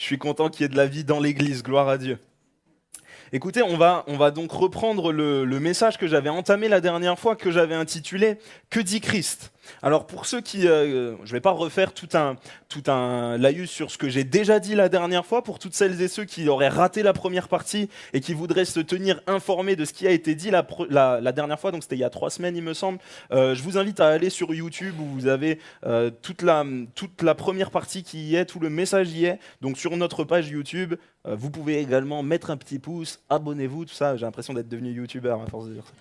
suis content qu'il y ait de la vie dans l'église, gloire à Dieu. Écoutez, on va donc reprendre le message que j'avais entamé la dernière fois, que j'avais intitulé « Que dit Christ ?» Alors pour ceux qui... je ne vais pas refaire tout un laïus sur ce que j'ai déjà dit la dernière fois, pour toutes celles et ceux qui auraient raté la première partie et qui voudraient se tenir informés de ce qui a été dit la dernière fois, donc c'était il y a 3 semaines il me semble, je vous invite à aller sur YouTube où vous avez toute la première partie qui y est, tout le message y est, donc sur notre page YouTube. Vous pouvez également mettre un petit pouce, abonnez-vous, tout ça, j'ai l'impression d'être devenu youtubeur à force de dire ça.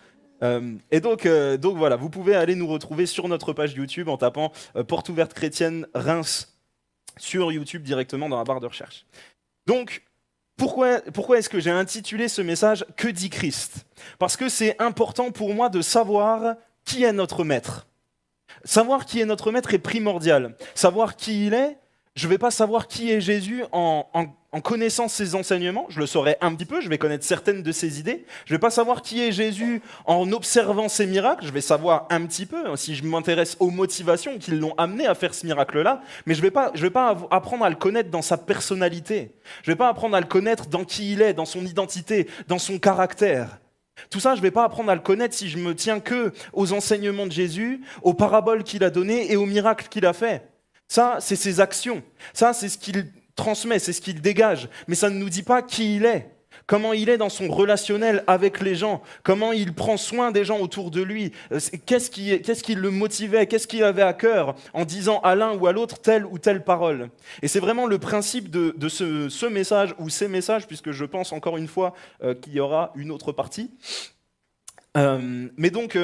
Et donc voilà, vous pouvez aller nous retrouver sur notre page YouTube en tapant Porte ouverte chrétienne Reims sur YouTube directement dans la barre de recherche. Donc, pourquoi est-ce que j'ai intitulé ce message « Que dit Christ ?» Parce que c'est important pour moi de savoir qui est notre maître. Savoir qui est notre maître est primordial. Savoir qui il est, je ne vais pas savoir qui est Jésus en connaissant ses enseignements, je le saurai un petit peu, je vais connaître certaines de ses idées. Je ne vais pas savoir qui est Jésus en observant ses miracles, je vais savoir un petit peu, si je m'intéresse aux motivations qui l'ont amené à faire ce miracle-là, mais je vais pas apprendre à le connaître dans sa personnalité. Je ne vais pas apprendre à le connaître dans qui il est, dans son identité, dans son caractère. Tout ça, je ne vais pas apprendre à le connaître si je me tiens que aux enseignements de Jésus, aux paraboles qu'il a données et aux miracles qu'il a fait. Ça, c'est ses actions. Ça, c'est ce qu'il transmet, c'est ce qu'il dégage. Mais ça ne nous dit pas qui il est, comment il est dans son relationnel avec les gens, comment il prend soin des gens autour de lui, qu'est-ce qui le motivait, qu'est-ce qu'il avait à cœur en disant à l'un ou à l'autre telle ou telle parole. Et c'est vraiment le principe de ce message ou ces messages, puisque je pense encore une fois qu'il y aura une autre partie. Mais donc,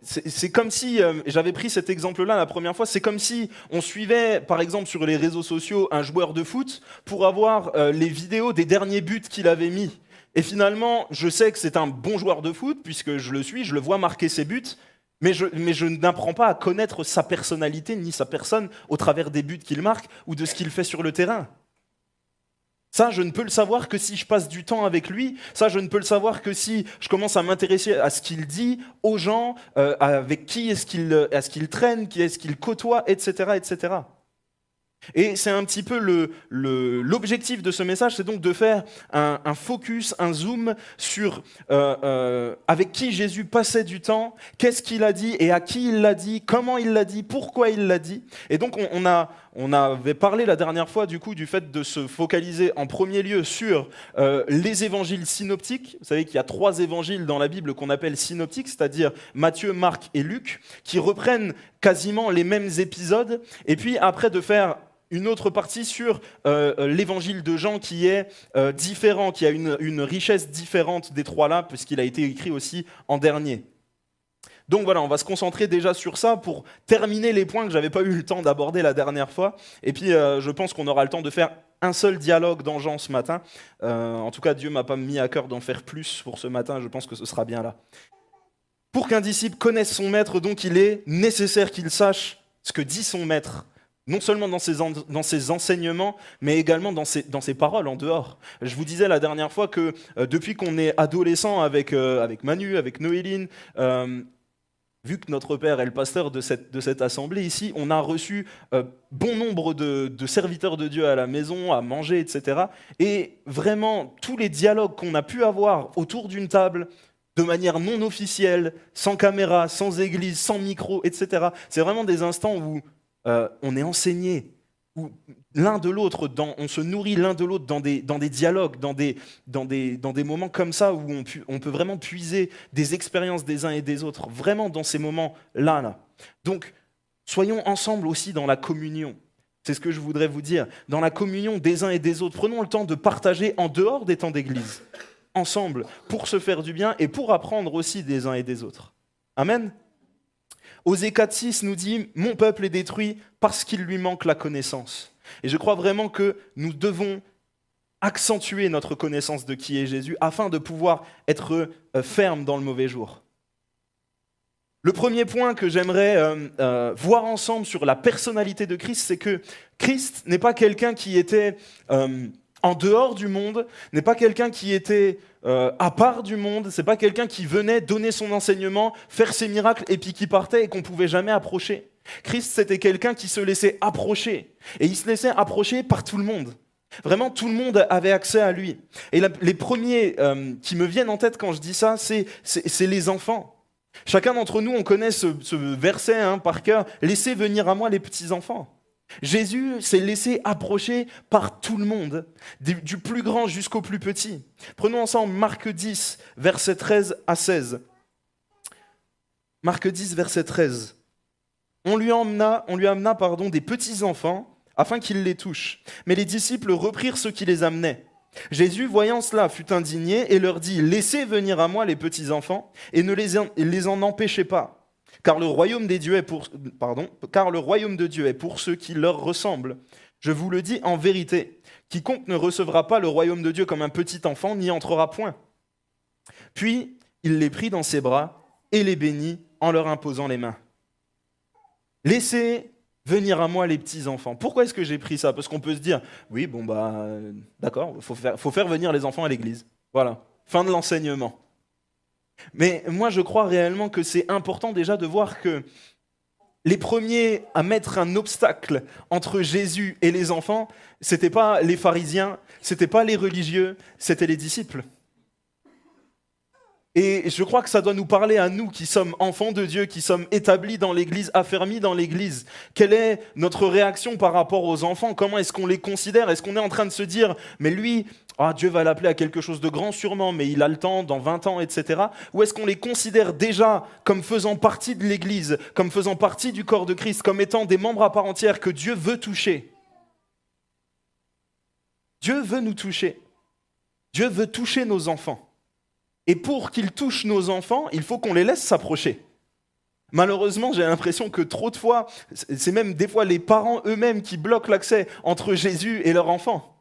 c'est comme si, j'avais pris cet exemple-là la première fois, c'est comme si on suivait, par exemple, sur les réseaux sociaux, un joueur de foot pour avoir les vidéos des derniers buts qu'il avait mis. Et finalement, je sais que c'est un bon joueur de foot, puisque je le suis, je le vois marquer ses buts, mais je n'apprends pas à connaître sa personnalité ni sa personne au travers des buts qu'il marque ou de ce qu'il fait sur le terrain. Ça, je ne peux le savoir que si je passe du temps avec lui. Ça, je ne peux le savoir que si je commence à m'intéresser à ce qu'il dit, aux gens, avec qui est-ce qu'il traîne, qui est-ce qu'il côtoie, etc., etc. Et c'est un petit peu l'objectif de ce message, c'est donc de faire un focus, un zoom sur avec qui Jésus passait du temps, qu'est-ce qu'il a dit et à qui il l'a dit, comment il l'a dit, pourquoi il l'a dit. Et donc on avait parlé la dernière fois du fait de se focaliser en premier lieu sur les évangiles synoptiques. Vous savez qu'il y a 3 évangiles dans la Bible qu'on appelle synoptiques, c'est-à-dire Matthieu, Marc et Luc, qui reprennent quasiment les mêmes épisodes. Et puis après de faire une autre partie sur l'évangile de Jean qui est différent, qui a une richesse différente des 3 là, puisqu'il a été écrit aussi en dernier. Donc voilà, on va se concentrer déjà sur ça pour terminer les points que je n'avais pas eu le temps d'aborder la dernière fois. Et puis je pense qu'on aura le temps de faire un seul dialogue dans Jean ce matin. En tout cas, Dieu ne m'a pas mis à cœur d'en faire plus pour ce matin, je pense que ce sera bien là. Pour qu'un disciple connaisse son maître, donc il est nécessaire qu'il sache ce que dit son maître. Non seulement dans ses enseignements, mais également dans ses paroles en dehors. Je vous disais la dernière fois que depuis qu'on est adolescent avec Manu, avec Noéline, vu que notre père est le pasteur de cette assemblée ici, on a reçu bon nombre de serviteurs de Dieu à la maison, à manger, etc. Et vraiment, tous les dialogues qu'on a pu avoir autour d'une table, de manière non officielle, sans caméra, sans église, sans micro, etc. C'est vraiment des instants où on est enseigné, où l'un de l'autre, on se nourrit l'un de l'autre dans des dialogues, dans des moments comme ça où on peut vraiment puiser des expériences des uns et des autres, vraiment dans ces moments-là. Là. Donc, soyons ensemble aussi dans la communion. C'est ce que je voudrais vous dire. Dans la communion des uns et des autres, prenons le temps de partager en dehors des temps d'église, ensemble, pour se faire du bien et pour apprendre aussi des uns et des autres. Amen. Osée 4,6 nous dit « Mon peuple est détruit parce qu'il lui manque la connaissance ». Et je crois vraiment que nous devons accentuer notre connaissance de qui est Jésus afin de pouvoir être fermes dans le mauvais jour. Le premier point que j'aimerais voir ensemble sur la personnalité de Christ, c'est que Christ n'est pas quelqu'un qui était en dehors du monde, n'est pas quelqu'un qui était à part du monde, c'est pas quelqu'un qui venait donner son enseignement, faire ses miracles et puis qui partait et qu'on pouvait jamais approcher. Christ, c'était quelqu'un qui se laissait approcher. Et il se laissait approcher par tout le monde. Vraiment, tout le monde avait accès à lui. Et les premiers qui me viennent en tête quand je dis ça, c'est les enfants. Chacun d'entre nous, on connaît ce verset par cœur. Laissez venir à moi les petits-enfants. Jésus s'est laissé approcher par tout le monde, du plus grand jusqu'au plus petit. Prenons ensemble Marc 10, versets 13 à 16. Marc 10, verset 13. On lui amena des petits-enfants afin qu'il les touche. Mais les disciples reprirent ceux qui les amenaient. Jésus, voyant cela, fut indigné et leur dit « Laissez venir à moi les petits-enfants et ne les en empêchez pas, car le royaume de Dieu est pour ceux qui leur ressemblent. Je vous le dis en vérité, quiconque ne recevra pas le royaume de Dieu comme un petit enfant n'y entrera point. » Puis il les prit dans ses bras et les bénit en leur imposant les mains. Laissez venir à moi les petits-enfants. Pourquoi est-ce que j'ai pris ça? Parce qu'on peut se dire, oui, d'accord, faut faire venir les enfants à l'église. Voilà, fin de l'enseignement. Mais moi, je crois réellement que c'est important déjà de voir que les premiers à mettre un obstacle entre Jésus et les enfants, c'était pas les pharisiens, c'était pas les religieux, c'était les disciples. Et je crois que ça doit nous parler à nous qui sommes enfants de Dieu, qui sommes établis dans l'Église, affermis dans l'Église. Quelle est notre réaction par rapport aux enfants? Comment est-ce qu'on les considère? Est-ce qu'on est en train de se dire, mais lui, Dieu va l'appeler à quelque chose de grand sûrement, mais il a le temps, dans 20 ans, etc. Ou est-ce qu'on les considère déjà comme faisant partie de l'Église, comme faisant partie du corps de Christ, comme étant des membres à part entière que Dieu veut toucher? Dieu veut nous toucher. Dieu veut toucher nos enfants. Et pour qu'ils touchent nos enfants, il faut qu'on les laisse s'approcher. Malheureusement, j'ai l'impression que trop de fois, c'est même des fois les parents eux-mêmes qui bloquent l'accès entre Jésus et leur enfant.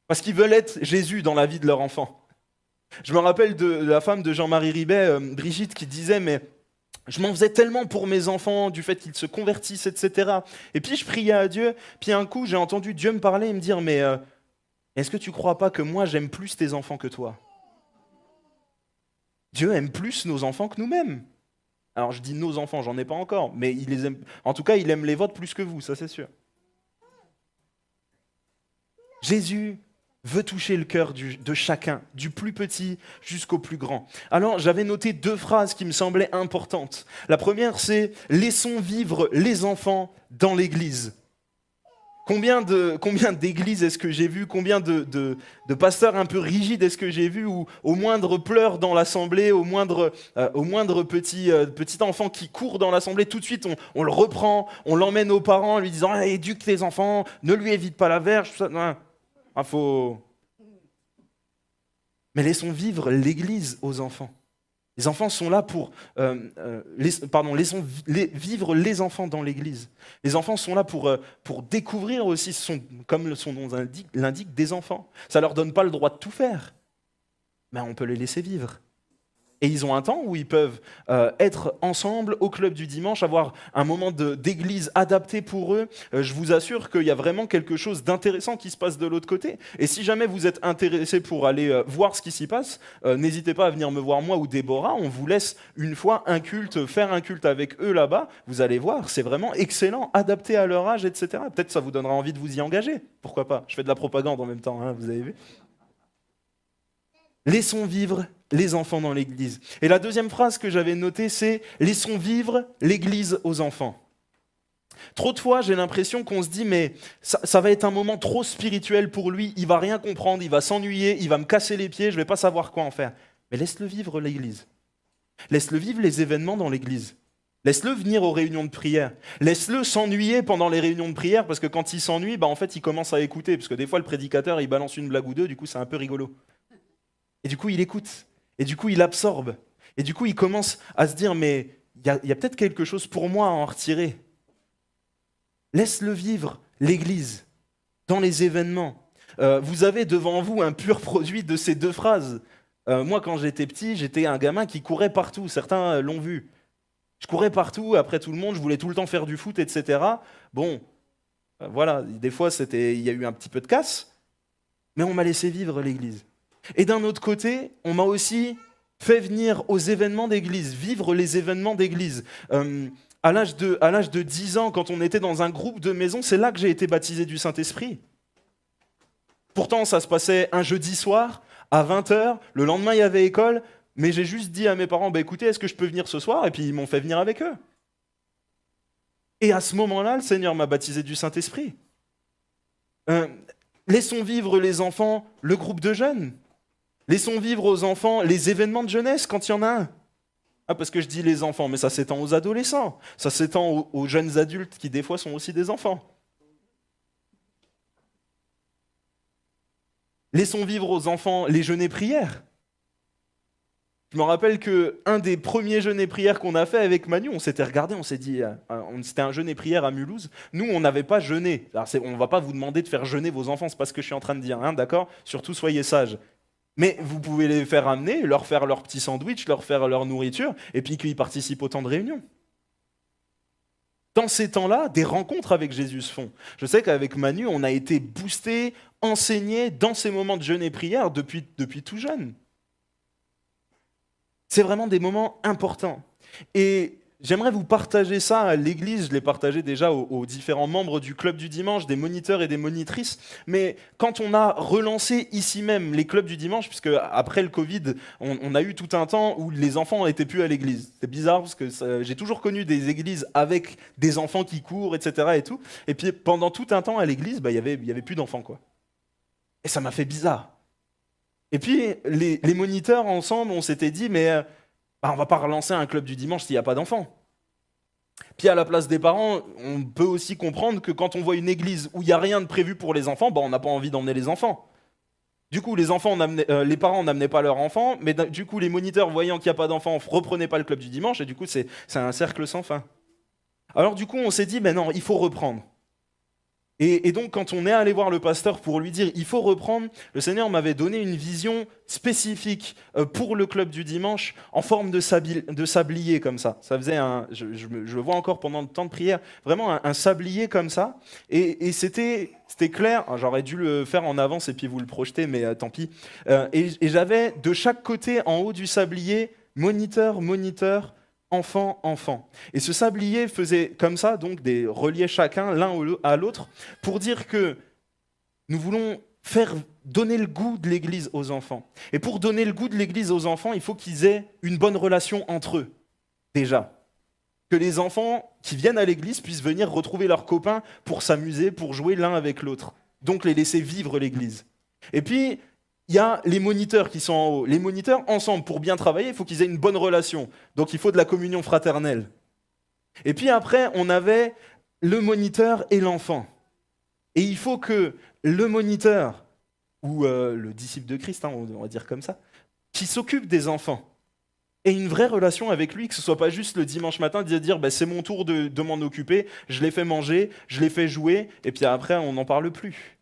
Parce qu'ils veulent être Jésus dans la vie de leur enfant. Je me rappelle de la femme de Jean-Marie Ribet, Brigitte, qui disait, mais je m'en faisais tellement pour mes enfants, du fait qu'ils se convertissent, etc. Et puis je priais à Dieu, puis un coup, j'ai entendu Dieu me parler et me dire, mais est-ce que tu ne crois pas que moi, j'aime plus tes enfants que toi ? Dieu aime plus nos enfants que nous-mêmes. Alors je dis nos enfants, j'en ai pas encore, mais il les aime. En tout cas, il aime les vôtres plus que vous, ça c'est sûr. Jésus veut toucher le cœur de chacun, du plus petit jusqu'au plus grand. Alors j'avais noté 2 phrases qui me semblaient importantes. La première, c'est « Laissons vivre les enfants dans l'Église ». Combien d'églises est-ce que j'ai vu? Combien de pasteurs un peu rigides est-ce que j'ai vu? Où au moindre pleur dans l'assemblée, au moindre petit enfant qui court dans l'assemblée, tout de suite on le reprend, on l'emmène aux parents en lui disant « éduque tes enfants, ne lui évite pas la verge ». Mais laissons vivre l'Église aux enfants. Les enfants sont là pour... laissons vivre les enfants dans l'Église. Les enfants sont là pour découvrir aussi, comme son nom l'indique, des enfants. Ça ne leur donne pas le droit de tout faire, mais on peut les laisser vivre. Et ils ont un temps où ils peuvent être ensemble au club du dimanche, avoir un moment d'église adapté pour eux. Je vous assure qu'il y a vraiment quelque chose d'intéressant qui se passe de l'autre côté. Et si jamais vous êtes intéressé pour aller voir ce qui s'y passe, n'hésitez pas à venir me voir moi ou Déborah. On vous laisse une fois faire un culte avec eux là-bas. Vous allez voir, c'est vraiment excellent, adapté à leur âge, etc. Peut-être ça vous donnera envie de vous y engager. Pourquoi pas? Je fais de la propagande en même temps, vous avez vu. Laissons vivre les enfants dans l'Église. Et la deuxième phrase que j'avais notée, c'est « Laissons vivre l'Église aux enfants ». Trop de fois, j'ai l'impression qu'on se dit « Mais ça va être un moment trop spirituel pour lui, il va rien comprendre, il va s'ennuyer, il va me casser les pieds, je ne vais pas savoir quoi en faire. » Mais laisse-le vivre l'Église. Laisse-le vivre les événements dans l'Église. Laisse-le venir aux réunions de prière. Laisse-le s'ennuyer pendant les réunions de prière, parce que quand il s'ennuie, en fait, il commence à écouter. Parce que des fois, le prédicateur, il balance une blague ou deux, du coup, c'est un peu rigolo. Et du coup, il écoute. Et du coup, il absorbe. Et du coup, il commence à se dire, mais il y a peut-être quelque chose pour moi à en retirer. Laisse-le vivre, l'Église, dans les événements. Vous avez devant vous un pur produit de ces 2 phrases. Moi, quand j'étais petit, j'étais un gamin qui courait partout. Certains l'ont vu. Je courais partout, après tout le monde, je voulais tout le temps faire du foot, etc. Bon, voilà, des fois, il y a eu un petit peu de casse, mais on m'a laissé vivre l'Église. Et d'un autre côté, on m'a aussi fait venir aux événements d'église, vivre les événements d'église. À l'âge de 10 ans, quand on était dans un groupe de maison, c'est là que j'ai été baptisé du Saint-Esprit. Pourtant, ça se passait un jeudi soir, à 20h, le lendemain il y avait école, mais j'ai juste dit à mes parents, bah écoutez, est-ce que je peux venir ce soir? Et puis ils m'ont fait venir avec eux. Et à ce moment-là, le Seigneur m'a baptisé du Saint-Esprit. Euh, Laissons vivre les enfants le groupe de jeunes. Laissons vivre aux enfants les événements de jeunesse quand il y en a un. Ah, parce que je dis les enfants, mais ça s'étend aux adolescents, ça s'étend aux jeunes adultes qui des fois sont aussi des enfants. Laissons vivre aux enfants les jeûners prières. Je me rappelle que un des premiers jeûners prières qu'on a fait avec Manu, on s'était regardé, on s'est dit, c'était un jeûner prière à Mulhouse. Nous, on n'avait pas jeûné. Alors, on ne va pas vous demander de faire jeûner vos enfants, c'est pas ce que je suis en train de dire, hein, d'accord? Surtout, soyez sages. Mais vous pouvez les faire amener, leur faire leur petit sandwich, leur faire leur nourriture, et puis qu'ils participent au temps de réunion. Dans ces temps-là, des rencontres avec Jésus se font. Je sais qu'avec Manu, on a été boosté, enseigné dans ces moments de jeûne et prière depuis tout jeune. C'est vraiment des moments importants. Et j'aimerais vous partager ça à l'église. Je l'ai partagé déjà aux différents membres du club du dimanche, des moniteurs et des monitrices. Mais quand on a relancé ici même les clubs du dimanche, puisque après le Covid, on a eu tout un temps où les enfants n'étaient plus à l'église. C'est bizarre parce que j'ai toujours connu des églises avec des enfants qui courent, etc. Et tout. Et puis pendant tout un temps à l'église, il y avait plus d'enfants, quoi. Et ça m'a fait bizarre. Et puis, les moniteurs, ensemble, on s'était dit, mais on ne va pas relancer un club du dimanche s'il n'y a pas d'enfants. Puis à la place des parents, on peut aussi comprendre que quand on voit une église où il n'y a rien de prévu pour les enfants, on n'a pas envie d'emmener les enfants. Du coup, les parents n'amenaient pas leurs enfants, mais du coup, les moniteurs, voyant qu'il n'y a pas d'enfants, ne reprenaient pas le club du dimanche, et du coup, c'est un cercle sans fin. Alors du coup, on s'est dit, mais non, il faut reprendre. Et donc, quand on est allé voir le pasteur pour lui dire il faut reprendre, le Seigneur m'avait donné une vision spécifique pour le club du dimanche en forme de sablier comme ça. Ça faisait je le vois encore pendant le temps de prière, vraiment un sablier comme ça. Et c'était clair. J'aurais dû le faire en avance et puis vous le projeter, mais tant pis. Et j'avais de chaque côté, en haut du sablier, moniteur, moniteur, enfant, enfant. Et ce sablier faisait comme ça, donc des reliés chacun l'un à l'autre, pour dire que nous voulons faire donner le goût de l'Église aux enfants. Et pour donner le goût de l'Église aux enfants, il faut qu'ils aient une bonne relation entre eux, déjà. Que les enfants qui viennent à l'Église puissent venir retrouver leurs copains pour s'amuser, pour jouer l'un avec l'autre. Donc les laisser vivre l'Église. Et puis, il y a les moniteurs qui sont en haut. Les moniteurs, ensemble, pour bien travailler, il faut qu'ils aient une bonne relation. Donc il faut de la communion fraternelle. Et puis après, on avait le moniteur et l'enfant. Et il faut que le moniteur, ou le disciple de Christ, on va dire comme ça, qui s'occupe des enfants, ait une vraie relation avec lui, que ce ne soit pas juste le dimanche matin de dire c'est mon tour de m'en occuper, je l'ai fait manger, je l'ai fait jouer, et puis après, on n'en parle plus.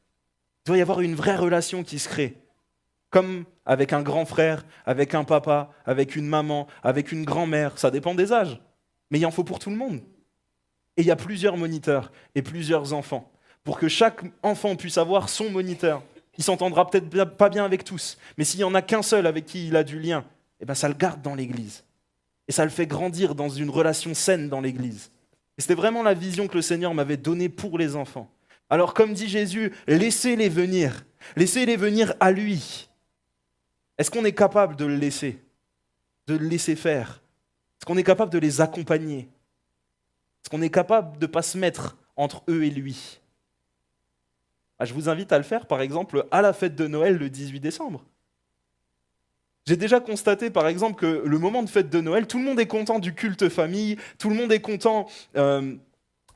Il doit y avoir une vraie relation qui se crée. Comme avec un grand frère, avec un papa, avec une maman, avec une grand-mère, ça dépend des âges. Mais il en faut pour tout le monde. Et il y a plusieurs moniteurs et plusieurs enfants. Pour que chaque enfant puisse avoir son moniteur. Il s'entendra peut-être pas bien avec tous, mais s'il n'y en a qu'un seul avec qui il a du lien, ça le garde dans l'Église. Et ça le fait grandir dans une relation saine dans l'Église. Et c'était vraiment la vision que le Seigneur m'avait donnée pour les enfants. Alors comme dit Jésus, laissez-les venir à lui. Est-ce qu'on est capable de le laisser faire? Est-ce qu'on est capable de les accompagner? Est-ce qu'on est capable de ne pas se mettre entre eux et lui? Je vous invite à le faire, par exemple, à la fête de Noël le 18 décembre. J'ai déjà constaté, par exemple, que le moment de fête de Noël, tout le monde est content du culte famille, tout le monde est content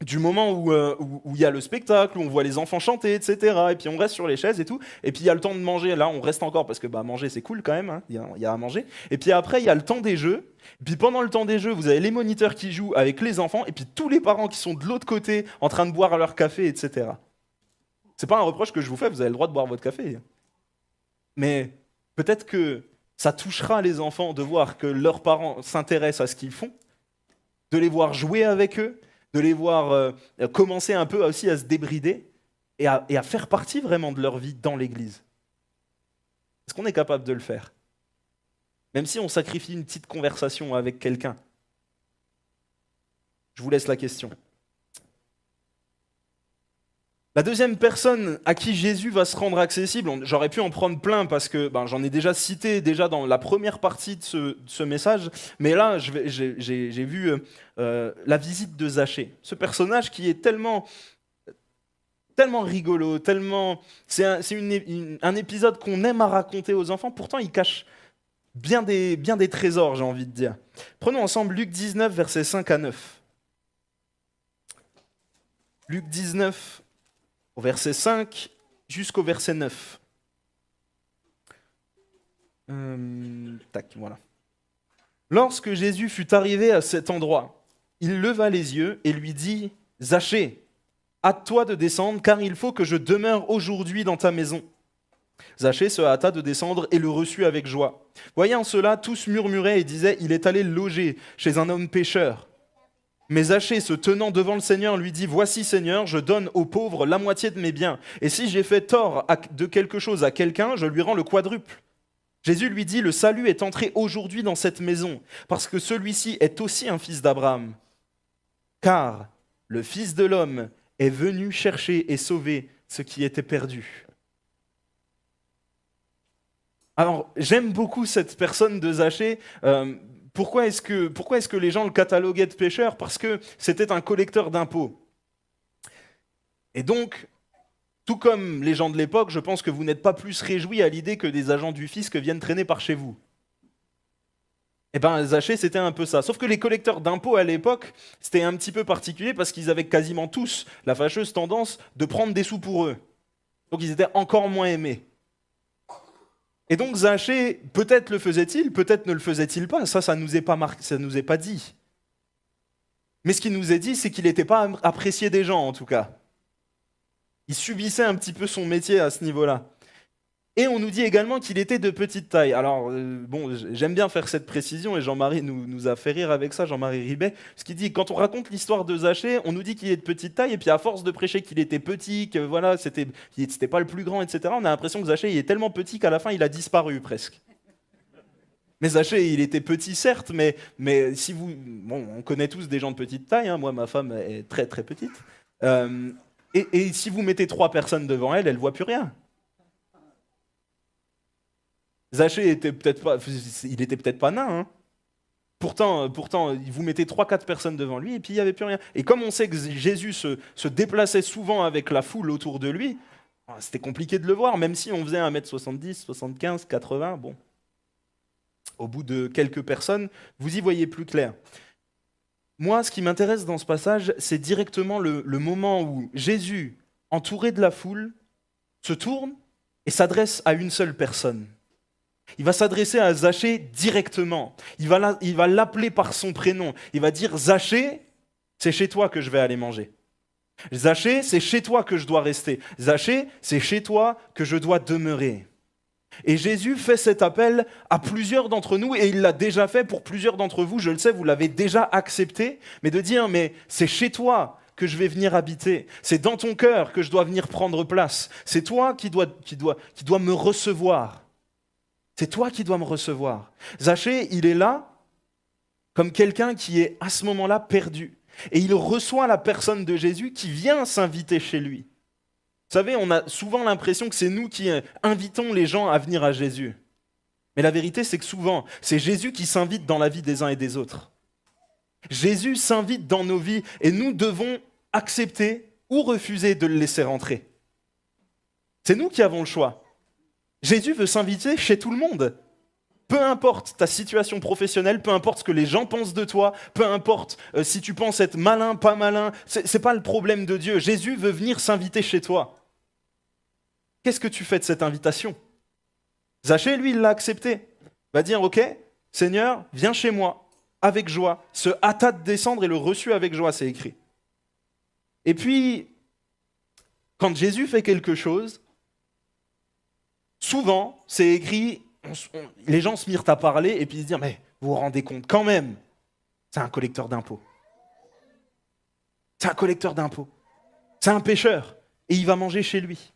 du moment où il y a le spectacle, où on voit les enfants chanter, etc. Et puis on reste sur les chaises et tout. Et puis il y a le temps de manger. Là, on reste encore parce que manger, c'est cool quand même. Hein. Il y a à manger. Et puis après, il y a le temps des jeux. Et puis pendant le temps des jeux, vous avez les moniteurs qui jouent avec les enfants. Et puis tous les parents qui sont de l'autre côté en train de boire leur café, etc. C'est pas un reproche que je vous fais. Vous avez le droit de boire votre café. Mais peut-être que ça touchera les enfants de voir que leurs parents s'intéressent à ce qu'ils font, de les voir jouer avec eux, de les voir commencer un peu aussi à se débrider et à faire partie vraiment de leur vie dans l'Église. Est-ce qu'on est capable de le faire? Même si on sacrifie une petite conversation avec quelqu'un. Je vous laisse la question. La deuxième personne à qui Jésus va se rendre accessible, j'aurais pu en prendre plein parce que j'en ai déjà cité déjà dans la première partie de ce message, mais là j'ai vu la visite de Zachée, ce personnage qui est tellement rigolo, c'est un épisode qu'on aime à raconter aux enfants, pourtant il cache bien des trésors, j'ai envie de dire. Prenons ensemble Luc 19, versets 5 à 9. Luc 19, au verset 5 jusqu'au verset 9. Voilà. Lorsque Jésus fut arrivé à cet endroit, il leva les yeux et lui dit « Zachée, hâte-toi de descendre, car il faut que je demeure aujourd'hui dans ta maison. » Zachée se hâta de descendre et le reçut avec joie. Voyant cela, tous murmuraient et disaient « Il est allé loger chez un homme pécheur. » Mais Zachée, se tenant devant le Seigneur, lui dit « Voici, Seigneur, je donne aux pauvres la moitié de mes biens. Et si j'ai fait tort de quelque chose à quelqu'un, je lui rends le quadruple. » Jésus lui dit « Le salut est entré aujourd'hui dans cette maison, parce que celui-ci est aussi un fils d'Abraham. Car le Fils de l'homme est venu chercher et sauver ce qui était perdu. » Alors, j'aime beaucoup cette personne de Zachée. Pourquoi est-ce que les gens le cataloguaient de pécheur ? Parce que c'était un collecteur d'impôts. Et donc, tout comme les gens de l'époque, je pense que vous n'êtes pas plus réjouis à l'idée que des agents du fisc viennent traîner par chez vous. Eh bien, Zachée, c'était un peu ça. Sauf que les collecteurs d'impôts à l'époque, c'était un petit peu particulier parce qu'ils avaient quasiment tous la fâcheuse tendance de prendre des sous pour eux. Donc ils étaient encore moins aimés. Et donc Zachée, peut-être le faisait-il, peut-être ne le faisait-il pas, ça nous est pas dit. Mais ce qui nous est dit, c'est qu'il n'était pas apprécié des gens, en tout cas. Il subissait un petit peu son métier à ce niveau-là. Et on nous dit également qu'il était de petite taille. Alors, j'aime bien faire cette précision, et Jean-Marie nous a fait rire avec ça, Jean-Marie Ribet, ce qui dit, quand on raconte l'histoire de Zachée, on nous dit qu'il est de petite taille, et puis à force de prêcher qu'il était petit, que voilà, c'était pas le plus grand, etc., on a l'impression que Zachée il est tellement petit qu'à la fin, il a disparu presque. Mais Zachée, il était petit, certes, mais si vous... Bon, on connaît tous des gens de petite taille, hein, moi, ma femme est très, très petite. Et si vous mettez 3 personnes devant elle, elle ne voit plus rien. Zachée était il était peut-être pas nain, hein. Pourtant, vous mettez 3-4 personnes devant lui et puis il n'y avait plus rien. Et comme on sait que Jésus se déplaçait souvent avec la foule autour de lui, c'était compliqué de le voir, même si on faisait 1m70, 75, 80, bon. Au bout de quelques personnes, vous y voyez plus clair. Moi, ce qui m'intéresse dans ce passage, c'est directement le moment où Jésus, entouré de la foule, se tourne et s'adresse à une seule personne. Il va s'adresser à Zachée directement. Il va l'appeler par son prénom. Il va dire « Zachée, c'est chez toi que je vais aller manger. Zachée, c'est chez toi que je dois rester. Zachée, c'est chez toi que je dois demeurer. » Et Jésus fait cet appel à plusieurs d'entre nous, et il l'a déjà fait pour plusieurs d'entre vous, je le sais, vous l'avez déjà accepté, mais de dire « Mais c'est chez toi que je vais venir habiter. C'est dans ton cœur que je dois venir prendre place. C'est toi qui dois me recevoir. » C'est toi qui dois me recevoir. Zachée, il est là comme quelqu'un qui est à ce moment-là perdu. Et il reçoit la personne de Jésus qui vient s'inviter chez lui. Vous savez, on a souvent l'impression que c'est nous qui invitons les gens à venir à Jésus. Mais la vérité, c'est que souvent, c'est Jésus qui s'invite dans la vie des uns et des autres. Jésus s'invite dans nos vies et nous devons accepter ou refuser de le laisser rentrer. C'est nous qui avons le choix. Jésus veut s'inviter chez tout le monde. Peu importe ta situation professionnelle, peu importe ce que les gens pensent de toi, peu importe si tu penses être malin, pas malin, c'est pas le problème de Dieu. Jésus veut venir s'inviter chez toi. Qu'est-ce que tu fais de cette invitation ? Zachée, lui, il l'a accepté. Il va dire, ok, Seigneur, viens chez moi, avec joie. Se hâta de descendre et le reçut avec joie, c'est écrit. Et puis, quand Jésus fait quelque chose, souvent, c'est écrit, les gens se mirent à parler et puis ils se disent « Mais vous vous rendez compte quand même, c'est un collecteur d'impôts. C'est un collecteur d'impôts. C'est un pécheur et il va manger chez lui. »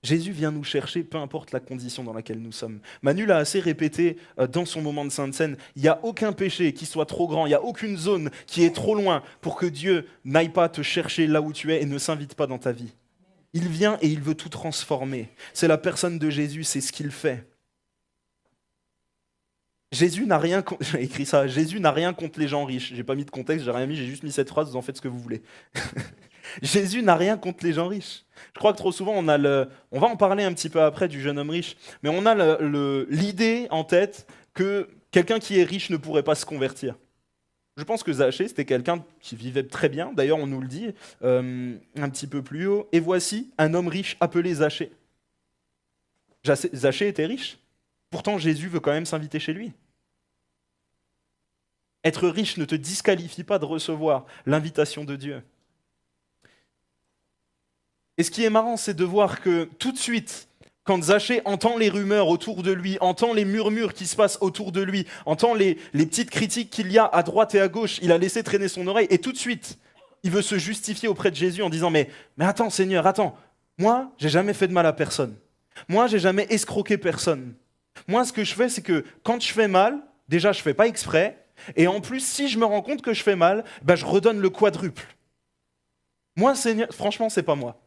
Jésus vient nous chercher, peu importe la condition dans laquelle nous sommes. Manu l'a assez répété dans son moment de Sainte Seine. Il n'y a aucun péché qui soit trop grand, il n'y a aucune zone qui est trop loin pour que Dieu n'aille pas te chercher là où tu es et ne s'invite pas dans ta vie. Il vient et il veut tout transformer. C'est la personne de Jésus, c'est ce qu'il fait. Jésus n'a rien, j'ai écrit ça, Jésus n'a rien contre les gens riches. J'ai pas mis de contexte, j'ai rien mis, j'ai juste mis cette phrase, vous en faites ce que vous voulez. Jésus n'a rien contre les gens riches. Je crois que trop souvent, on va en parler un petit peu après du jeune homme riche, mais on a l'idée en tête que quelqu'un qui est riche ne pourrait pas se convertir. Je pense que Zachée, c'était quelqu'un qui vivait très bien, d'ailleurs on nous le dit un petit peu plus haut. Et voici un homme riche appelé Zachée. Zachée était riche, pourtant Jésus veut quand même s'inviter chez lui. Être riche ne te disqualifie pas de recevoir l'invitation de Dieu. Et ce qui est marrant, c'est de voir que tout de suite, quand Zachée entend les rumeurs autour de lui, entend les murmures qui se passent autour de lui, entend les petites critiques qu'il y a à droite et à gauche, il a laissé traîner son oreille et tout de suite, il veut se justifier auprès de Jésus en disant « Mais attends Seigneur, attends, moi, j'ai jamais fait de mal à personne. Moi, j'ai jamais escroqué personne. Moi, ce que je fais, c'est que quand je fais mal, déjà, je fais pas exprès, et en plus, si je me rends compte que je fais mal, je redonne le quadruple. Moi, Seigneur, franchement, c'est pas moi. »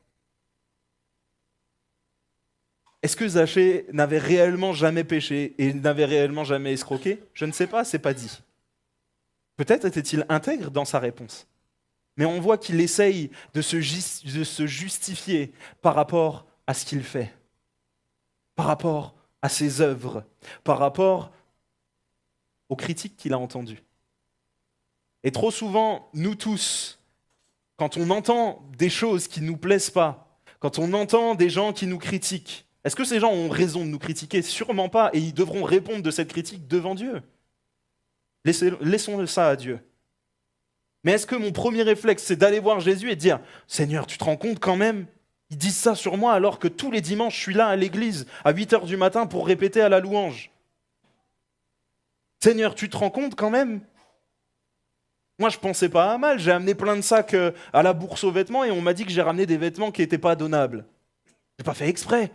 Est-ce que Zachée n'avait réellement jamais péché et n'avait réellement jamais escroqué ? Je ne sais pas, c'est pas dit. Peut-être était-il intègre dans sa réponse. Mais on voit qu'il essaye de se justifier par rapport à ce qu'il fait, par rapport à ses œuvres, par rapport aux critiques qu'il a entendues. Et trop souvent, nous tous, quand on entend des choses qui ne nous plaisent pas, quand on entend des gens qui nous critiquent, est-ce que ces gens ont raison de nous critiquer ? Sûrement pas, et ils devront répondre de cette critique devant Dieu. Laissons ça à Dieu. Mais est-ce que mon premier réflexe, c'est d'aller voir Jésus et de dire « Seigneur, tu te rends compte quand même ? Ils disent ça sur moi alors que tous les dimanches, je suis là à l'église à 8h du matin pour répéter à la louange. Seigneur, tu te rends compte quand même ? Moi, je pensais pas à mal, j'ai amené plein de sacs à la bourse aux vêtements et on m'a dit que j'ai ramené des vêtements qui n'étaient pas donnables. J'ai pas fait exprès.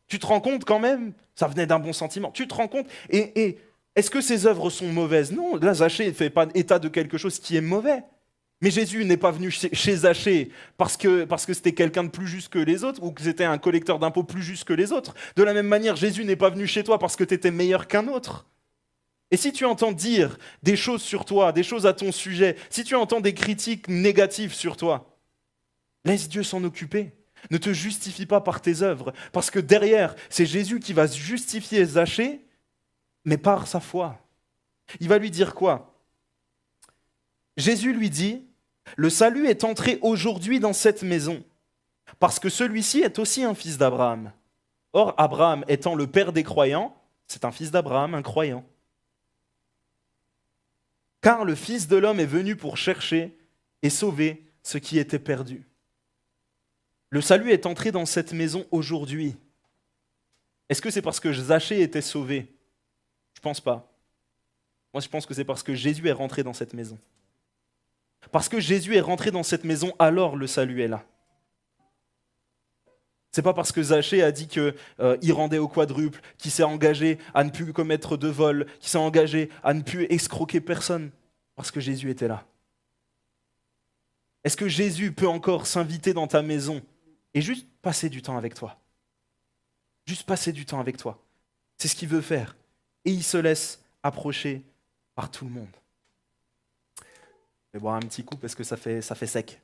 Tu te rends compte quand même ? Ça venait d'un bon sentiment. Tu te rends compte ? Et est-ce que ces œuvres sont mauvaises ? Non, là, Zachée ne fait pas état de quelque chose qui est mauvais. Mais Jésus n'est pas venu chez Zachée parce que c'était quelqu'un de plus juste que les autres ou que c'était un collecteur d'impôts plus juste que les autres. De la même manière, Jésus n'est pas venu chez toi parce que tu étais meilleur qu'un autre. Et si tu entends dire des choses sur toi, des choses à ton sujet, si tu entends des critiques négatives sur toi, laisse Dieu s'en occuper. Ne te justifie pas par tes œuvres, parce que derrière, c'est Jésus qui va justifier Zachée, mais par sa foi. Il va lui dire quoi ? Jésus lui dit, « Le salut est entré aujourd'hui dans cette maison, parce que celui-ci est aussi un fils d'Abraham. Or, Abraham étant le père des croyants, c'est un fils d'Abraham, un croyant. Car le Fils de l'homme est venu pour chercher et sauver ce qui était perdu. » Le salut est entré dans cette maison aujourd'hui. Est-ce que c'est parce que Zachée était sauvé ? Je ne pense pas. Moi, je pense que c'est parce que Jésus est rentré dans cette maison. Parce que Jésus est rentré dans cette maison, alors le salut est là. C'est pas parce que Zachée a dit qu'il rendait au quadruple, qu'il s'est engagé à ne plus commettre de vol, qu'il s'est engagé à ne plus escroquer personne, parce que Jésus était là. Est-ce que Jésus peut encore s'inviter dans ta maison et juste passer du temps avec toi ? Juste passer du temps avec toi. C'est ce qu'il veut faire. Et il se laisse approcher par tout le monde. Je vais boire un petit coup parce que ça fait sec.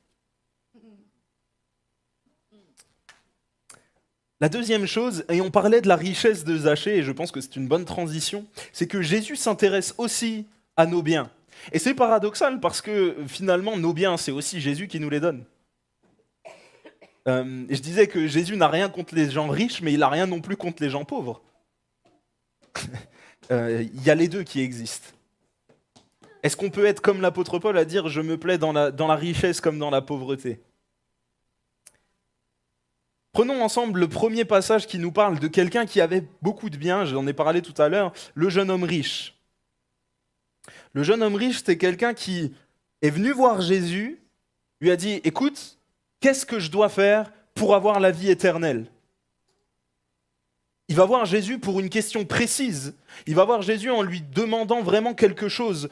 La deuxième chose, et on parlait de la richesse de Zachée, et je pense que c'est une bonne transition, c'est que Jésus s'intéresse aussi à nos biens. Et c'est paradoxal parce que finalement, nos biens, c'est aussi Jésus qui nous les donne. Je disais que Jésus n'a rien contre les gens riches, mais il n'a rien non plus contre les gens pauvres. Il y a les deux qui existent. Est-ce qu'on peut être comme l'apôtre Paul à dire « je me plais dans la richesse comme dans la pauvreté » ? Prenons ensemble le premier passage qui nous parle de quelqu'un qui avait beaucoup de biens, j'en ai parlé tout à l'heure, le jeune homme riche. Le jeune homme riche, c'était quelqu'un qui est venu voir Jésus, lui a dit « Écoute, qu'est-ce que je dois faire pour avoir la vie éternelle ?» Il va voir Jésus pour une question précise. Il va voir Jésus en lui demandant vraiment quelque chose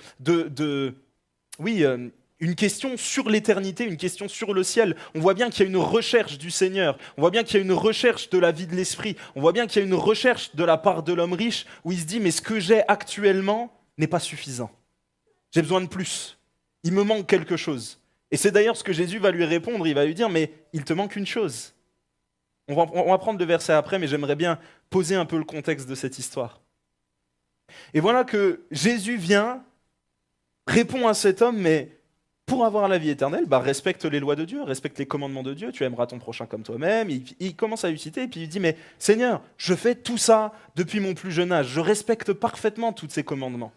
une question sur l'éternité, une question sur le ciel. On voit bien qu'il y a une recherche du Seigneur. On voit bien qu'il y a une recherche de la vie de l'esprit. On voit bien qu'il y a une recherche de la part de l'homme riche où il se dit, mais ce que j'ai actuellement n'est pas suffisant. J'ai besoin de plus. Il me manque quelque chose. Et c'est d'ailleurs ce que Jésus va lui répondre. Il va lui dire, mais il te manque une chose. On va prendre le verset après, mais j'aimerais bien poser un peu le contexte de cette histoire. Et voilà que Jésus vient, répond à cet homme, mais pour avoir la vie éternelle, respecte les lois de Dieu, respecte les commandements de Dieu, tu aimeras ton prochain comme toi-même. Il commence à lui citer, et puis il dit, mais Seigneur, je fais tout ça depuis mon plus jeune âge, je respecte parfaitement tous ces commandements.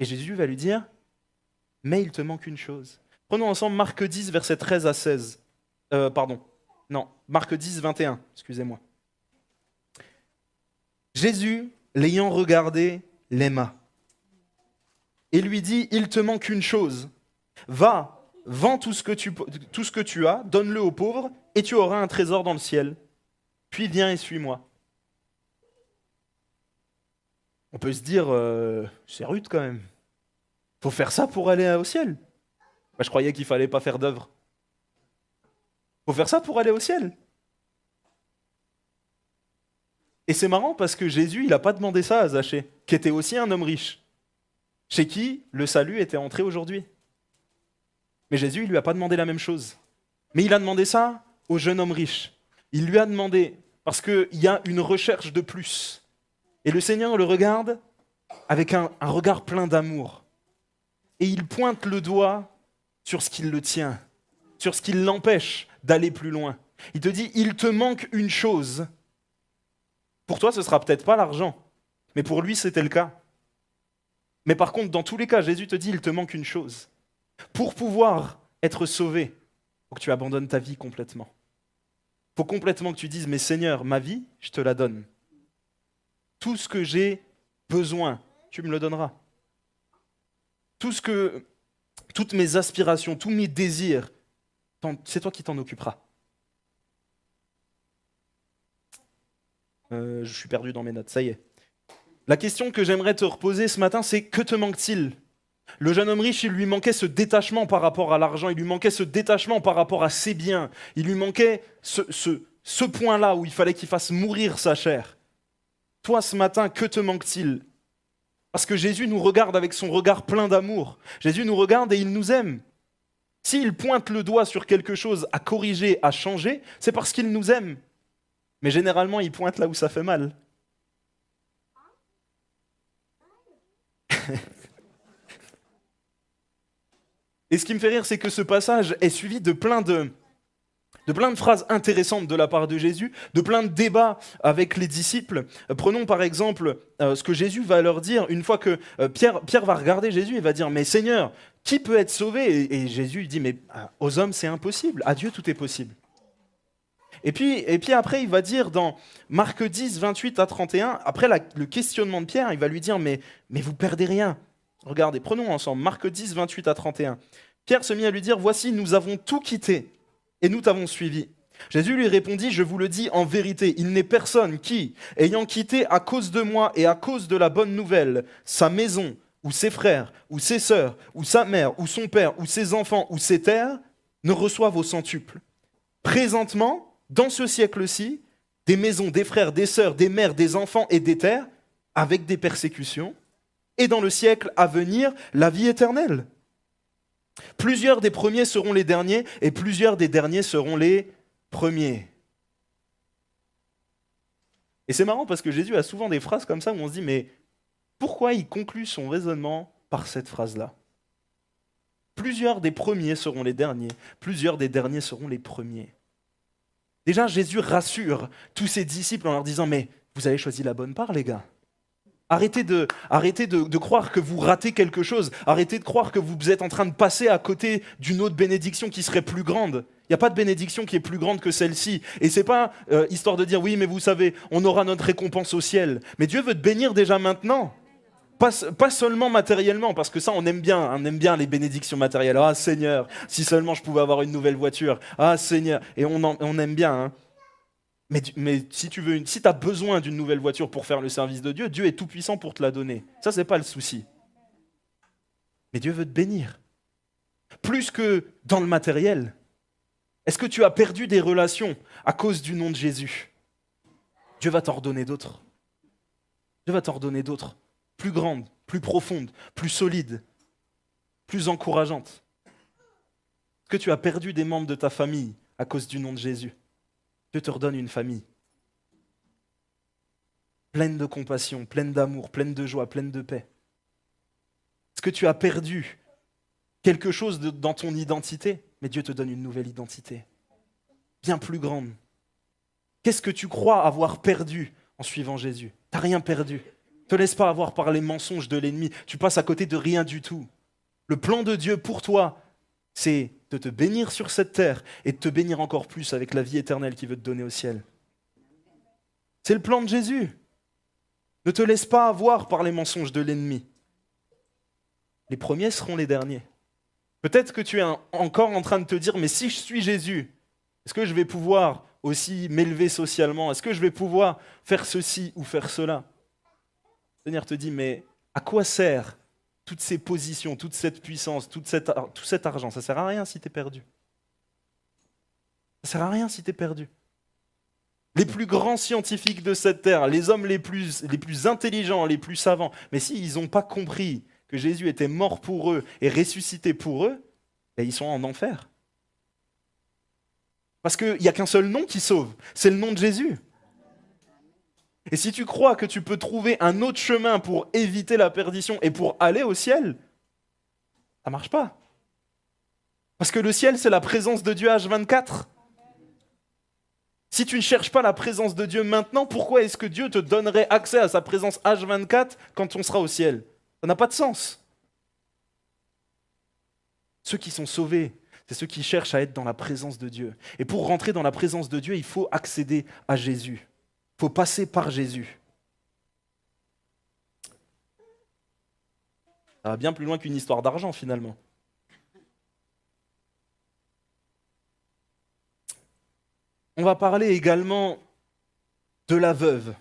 Et Jésus va lui dire, mais il te manque une chose. Prenons ensemble Marc 10, versets 13 à 16. Marc 10, 21, excusez-moi. Jésus, l'ayant regardé, l'aima. Et lui dit, il te manque une chose. Va, vends tout ce que tu as, donne-le aux pauvres, et tu auras un trésor dans le ciel. Puis viens et suis-moi. On peut se dire, c'est rude quand même. Faut faire ça pour aller au ciel. Je croyais qu'il fallait pas faire d'œuvre. Faut faire ça pour aller au ciel. Et c'est marrant parce que Jésus, il n'a pas demandé ça à Zachée, qui était aussi un homme riche, chez qui le salut était entré aujourd'hui. Mais Jésus, il lui a pas demandé la même chose. Mais il a demandé ça au jeune homme riche. Il lui a demandé, parce qu'il y a une recherche de plus. Et le Seigneur le regarde avec un regard plein d'amour. Et il pointe le doigt sur ce qui le tient, sur ce qui l'empêche d'aller plus loin. Il te dit, il te manque une chose. Pour toi, ce ne sera peut-être pas l'argent, mais pour lui, c'était le cas. Mais par contre, dans tous les cas, Jésus te dit, il te manque une chose. Pour pouvoir être sauvé, il faut que tu abandonnes ta vie complètement. Il faut complètement que tu dises, mais Seigneur, ma vie, je te la donne. Tout ce que j'ai besoin, tu me le donneras. Toutes mes aspirations, tous mes désirs, c'est toi qui t'en occuperas. Je suis perdu dans mes notes, ça y est. La question que j'aimerais te reposer ce matin, c'est que te manque-t-il ? Le jeune homme riche, il lui manquait ce détachement par rapport à l'argent, il lui manquait ce détachement par rapport à ses biens, il lui manquait ce point-là où il fallait qu'il fasse mourir sa chair. Toi, ce matin, que te manque-t-il ? Parce que Jésus nous regarde avec son regard plein d'amour. Jésus nous regarde et il nous aime. S'il pointe le doigt sur quelque chose à corriger, à changer, c'est parce qu'il nous aime. Mais généralement, il pointe là où ça fait mal. Et ce qui me fait rire, c'est que ce passage est suivi de plein de phrases intéressantes de la part de Jésus, de plein de débats avec les disciples. Prenons par exemple ce que Jésus va leur dire une fois que Pierre va regarder Jésus et va dire « Mais Seigneur, qui peut être sauvé ?» Et Jésus dit « Mais aux hommes, c'est impossible. À Dieu, tout est possible. » Et puis après, il va dire dans Marc 10, 28 à 31, après le questionnement de Pierre, il va lui dire « Mais vous perdez rien. » Regardez, prenons ensemble Marc 10, 28 à 31. Pierre se mit à lui dire « Voici, nous avons tout quitté et nous t'avons suivi. » Jésus lui répondit « Je vous le dis en vérité, il n'est personne qui, ayant quitté à cause de moi et à cause de la bonne nouvelle, sa maison, ou ses frères, ou ses sœurs, ou sa mère, ou son père, ou ses enfants, ou ses terres, ne reçoive au centuple. Présentement, dans ce siècle-ci, des maisons, des frères, des sœurs, des mères, des enfants et des terres, avec des persécutions, et dans le siècle à venir, la vie éternelle. Plusieurs des premiers seront les derniers, et plusieurs des derniers seront les premiers. » Et c'est marrant parce que Jésus a souvent des phrases comme ça où on se dit, mais pourquoi il conclut son raisonnement par cette phrase-là ? Plusieurs des premiers seront les derniers, plusieurs des derniers seront les premiers. Déjà, Jésus rassure tous ses disciples en leur disant, mais vous avez choisi la bonne part, les gars. Arrêtez de croire que vous ratez quelque chose. Arrêtez de croire que vous êtes en train de passer à côté d'une autre bénédiction qui serait plus grande. Il n'y a pas de bénédiction qui est plus grande que celle-ci. Et ce n'est pas histoire de dire, oui, mais vous savez, on aura notre récompense au ciel. Mais Dieu veut te bénir déjà maintenant. Pas seulement matériellement, parce que ça, on aime bien les bénédictions matérielles. Ah Seigneur, si seulement je pouvais avoir une nouvelle voiture. Ah Seigneur, et on aime bien. Hein. Mais si tu as besoin d'une nouvelle voiture pour faire le service de Dieu, Dieu est tout puissant pour te la donner. Ça, c'est pas le souci. Mais Dieu veut te bénir. Plus que dans le matériel. Est-ce que tu as perdu des relations à cause du nom de Jésus? Dieu va t'en redonner d'autres. Dieu va t'en redonner d'autres. Plus grandes, plus profondes, plus solides, plus encourageantes. Est-ce que tu as perdu des membres de ta famille à cause du nom de Jésus? Dieu te redonne une famille pleine de compassion, pleine d'amour, pleine de joie, pleine de paix. Est-ce que tu as perdu quelque chose dans ton identité? Mais Dieu te donne une nouvelle identité, bien plus grande. Qu'est-ce que tu crois avoir perdu en suivant Jésus? Tu n'as rien perdu. Ne te laisse pas avoir par les mensonges de l'ennemi. Tu passes à côté de rien du tout. Le plan de Dieu pour toi, c'est de te bénir sur cette terre et de te bénir encore plus avec la vie éternelle qu'il veut te donner au ciel. C'est le plan de Jésus. Ne te laisse pas avoir par les mensonges de l'ennemi. Les premiers seront les derniers. Peut-être que tu es encore en train de te dire, mais si je suis Jésus, est-ce que je vais pouvoir aussi m'élever socialement? Est-ce que je vais pouvoir faire ceci ou faire cela? Le Seigneur te dit, mais à quoi sert toutes ces positions, toute cette puissance, tout cet argent? Ça ne sert à rien si tu es perdu. Ça ne sert à rien si tu es perdu. Les plus grands scientifiques de cette terre, les hommes les plus intelligents, les plus savants, mais s'ils n'ont pas compris que Jésus était mort pour eux et ressuscité pour eux, ben ils sont en enfer. Parce qu'il n'y a qu'un seul nom qui sauve, c'est le nom de Jésus. Et si tu crois que tu peux trouver un autre chemin pour éviter la perdition et pour aller au ciel, ça ne marche pas. Parce que le ciel, c'est la présence de Dieu H24. Si tu ne cherches pas la présence de Dieu maintenant, pourquoi est-ce que Dieu te donnerait accès à sa présence H24 quand on sera au ciel? Ça n'a pas de sens. Ceux qui sont sauvés, c'est ceux qui cherchent à être dans la présence de Dieu. Et pour rentrer dans la présence de Dieu, il faut accéder à Jésus. Il faut passer par Jésus. Ça va bien plus loin qu'une histoire d'argent finalement. On va parler également de la veuve.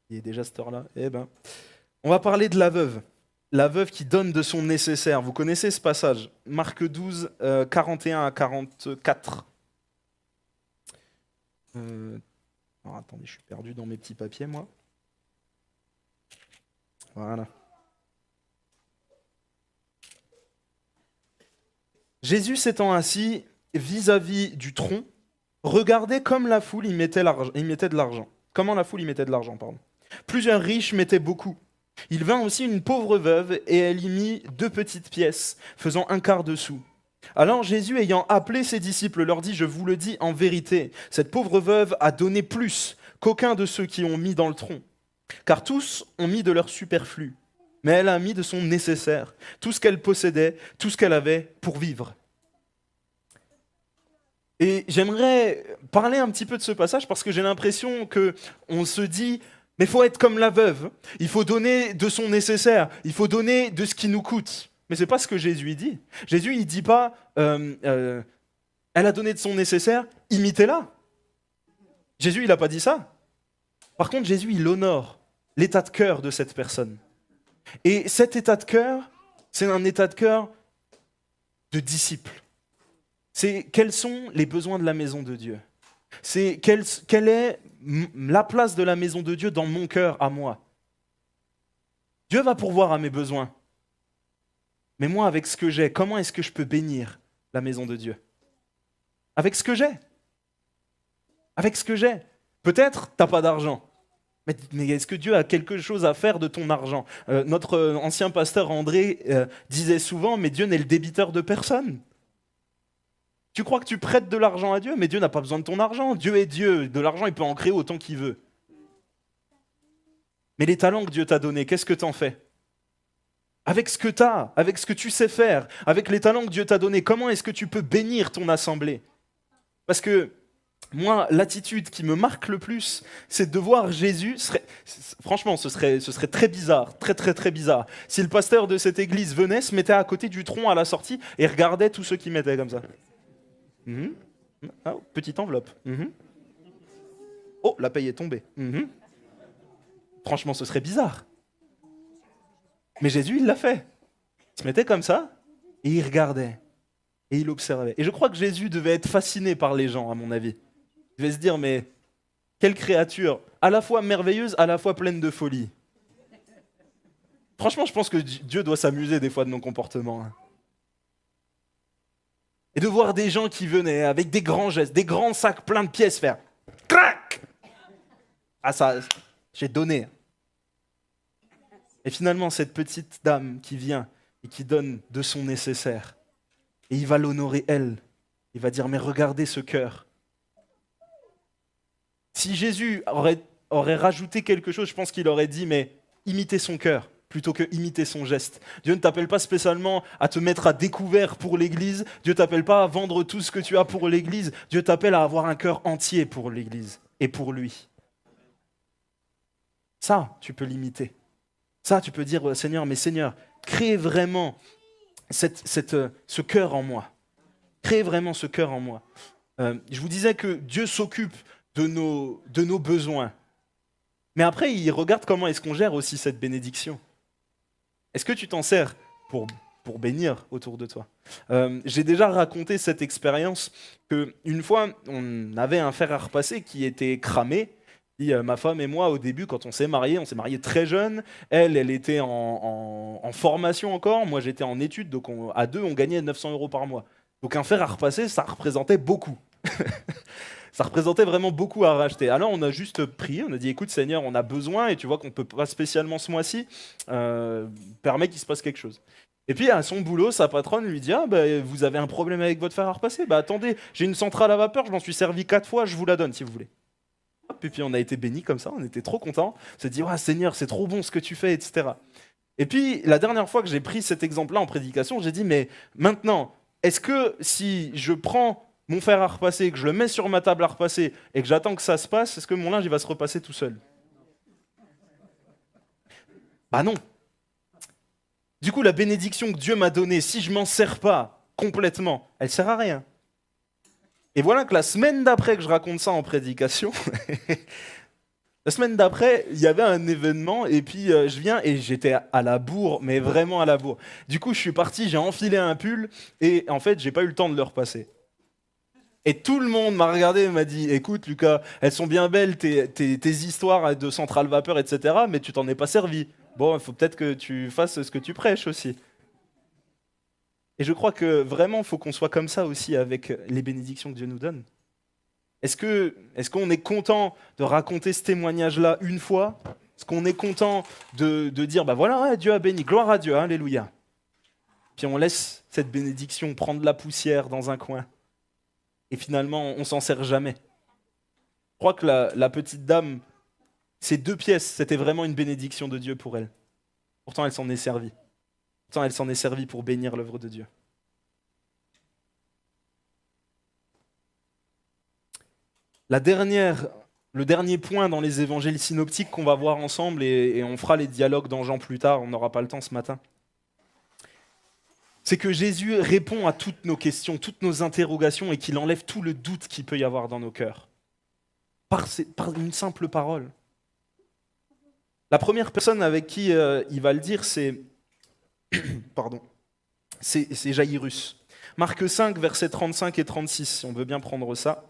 Il est déjà cette heure-là. On va parler de la veuve qui donne de son nécessaire. Vous connaissez ce passage, Marc 12, 41 à 44. Alors, attendez, je suis perdu dans mes petits papiers, moi. Voilà. Jésus s'étant assis vis-à-vis du tronc, regardez comme la foule y mettait de l'argent. Comment la foule y mettait de l'argent, pardon. Plusieurs riches mettaient beaucoup. Il vint aussi une pauvre veuve, et elle y mit 2 petites pièces, faisant 1/4 de sou. Alors Jésus, ayant appelé ses disciples, leur dit, je vous le dis en vérité, cette pauvre veuve a donné plus qu'aucun de ceux qui ont mis dans le tronc. Car tous ont mis de leur superflu, mais elle a mis de son nécessaire, tout ce qu'elle possédait, tout ce qu'elle avait pour vivre. Et j'aimerais parler un petit peu de ce passage parce que j'ai l'impression qu'on se dit, mais il faut être comme la veuve, il faut donner de son nécessaire, il faut donner de ce qui nous coûte. Mais ce n'est pas ce que Jésus dit. Jésus, il ne dit pas, elle a donné de son nécessaire, imitez-la. Jésus, il n'a pas dit ça. Par contre, Jésus, il honore l'état de cœur de cette personne. Et cet état de cœur, c'est un état de cœur de disciple. C'est quels sont les besoins de la maison de Dieu. C'est quelle est la place de la maison de Dieu dans mon cœur à moi. Dieu va pourvoir à mes besoins. Mais moi, avec ce que j'ai, comment est-ce que je peux bénir la maison de Dieu? Avec ce que j'ai. Avec ce que j'ai. Peut-être, tu n'as pas d'argent. Mais est-ce que Dieu a quelque chose à faire de ton argent? Notre ancien pasteur André disait souvent, mais Dieu n'est le débiteur de personne. Tu crois que tu prêtes de l'argent à Dieu, mais Dieu n'a pas besoin de ton argent. Dieu est Dieu. De l'argent, il peut en créer autant qu'il veut. Mais les talents que Dieu t'a donnés, qu'est-ce que tu en fais? Avec ce que tu as, avec ce que tu sais faire, avec les talents que Dieu t'a donnés, comment est-ce que tu peux bénir ton assemblée? Parce que moi, l'attitude qui me marque le plus, c'est de voir Jésus. Franchement, ce serait très bizarre, très très très bizarre. Si le pasteur de cette église venait, se mettait à côté du tronc à la sortie et regardait tous ceux qui mettaient comme ça. Ah, petite enveloppe. Oh, la paye est tombée. Franchement, ce serait bizarre. Mais Jésus, il l'a fait. Il se mettait comme ça, et il regardait, et il observait. Et je crois que Jésus devait être fasciné par les gens, à mon avis. Il devait se dire, mais quelle créature, à la fois merveilleuse, à la fois pleine de folie. Franchement, je pense que Dieu doit s'amuser des fois de nos comportements. Et de voir des gens qui venaient avec des grands gestes, des grands sacs pleins de pièces faire crac. Ah ça, j'ai donné. Et finalement, cette petite dame qui vient et qui donne de son nécessaire, et il va l'honorer elle. Il va dire, mais regardez ce cœur. Si Jésus aurait rajouté quelque chose, je pense qu'il aurait dit, mais imitez son cœur plutôt que imiter son geste. Dieu ne t'appelle pas spécialement à te mettre à découvert pour l'Église. Dieu ne t'appelle pas à vendre tout ce que tu as pour l'Église. Dieu t'appelle à avoir un cœur entier pour l'Église et pour lui. Ça, tu peux l'imiter. Ça, tu peux dire, Seigneur, mais Seigneur, crée vraiment ce cœur en moi. Crée vraiment ce cœur en moi. Je vous disais que Dieu s'occupe de nos besoins. Mais après, il regarde comment est-ce qu'on gère aussi cette bénédiction. Est-ce que tu t'en sers pour bénir autour de toi? J'ai déjà raconté cette expérience qu'une fois, on avait un fer à repasser qui était cramé. Et, ma femme et moi, au début, quand on s'est mariés très jeunes. Elle était en formation encore. Moi, j'étais en études. Donc, à deux, on gagnait 900 € par mois. Donc, un fer à repasser, ça représentait beaucoup. Ça représentait vraiment beaucoup à racheter. Alors on a juste prié, on a dit écoute Seigneur, on a besoin et tu vois qu'on ne peut pas spécialement ce mois-ci, permet qu'il se passe quelque chose. Et puis à son boulot, sa patronne lui dit vous avez un problème avec votre fer à repasser? Attendez, j'ai une centrale à vapeur, je m'en suis servi 4 fois, je vous la donne si vous voulez. Et puis on a été bénis comme ça, on était trop contents, on s'est dit Seigneur, c'est trop bon ce que tu fais, etc. Et puis la dernière fois que j'ai pris cet exemple-là en prédication, j'ai dit mais maintenant, est-ce que si je prends mon fer à repasser, que je le mets sur ma table à repasser et que j'attends que ça se passe, est-ce que mon linge il va se repasser tout seul? Non. Du coup, la bénédiction que Dieu m'a donnée, si je m'en sers pas complètement, elle sert à rien. Et voilà que la semaine d'après que je raconte ça en prédication, la semaine d'après, il y avait un événement et puis je viens et j'étais à la bourre, mais vraiment à la bourre. Du coup, je suis parti, j'ai enfilé un pull et en fait, j'ai pas eu le temps de le repasser. Et tout le monde m'a regardé et m'a dit écoute Lucas, elles sont bien belles tes histoires de centrale vapeur, etc. mais tu t'en es pas servi. Bon, il faut peut-être que tu fasses ce que tu prêches aussi. Et je crois que vraiment, il faut qu'on soit comme ça aussi avec les bénédictions que Dieu nous donne. Est-ce qu'on est content de raconter ce témoignage-là une fois? Est-ce qu'on est content de dire voilà, Dieu a béni, gloire à Dieu, alléluia. Puis on laisse cette bénédiction prendre la poussière dans un coin. Et finalement, on ne s'en sert jamais. Je crois que la petite dame, ces 2 pièces, c'était vraiment une bénédiction de Dieu pour elle. Pourtant, elle s'en est servie. Pourtant, elle s'en est servie pour bénir l'œuvre de Dieu. Le dernier point dans les évangiles synoptiques qu'on va voir ensemble, et on fera les dialogues dans Jean plus tard, on n'aura pas le temps ce matin, c'est que Jésus répond à toutes nos questions, toutes nos interrogations et qu'il enlève tout le doute qu'il peut y avoir dans nos cœurs. Par une simple parole. La première personne avec qui il va le dire, c'est Jaïrus. Marc 5, versets 35 et 36, si on veut bien prendre ça.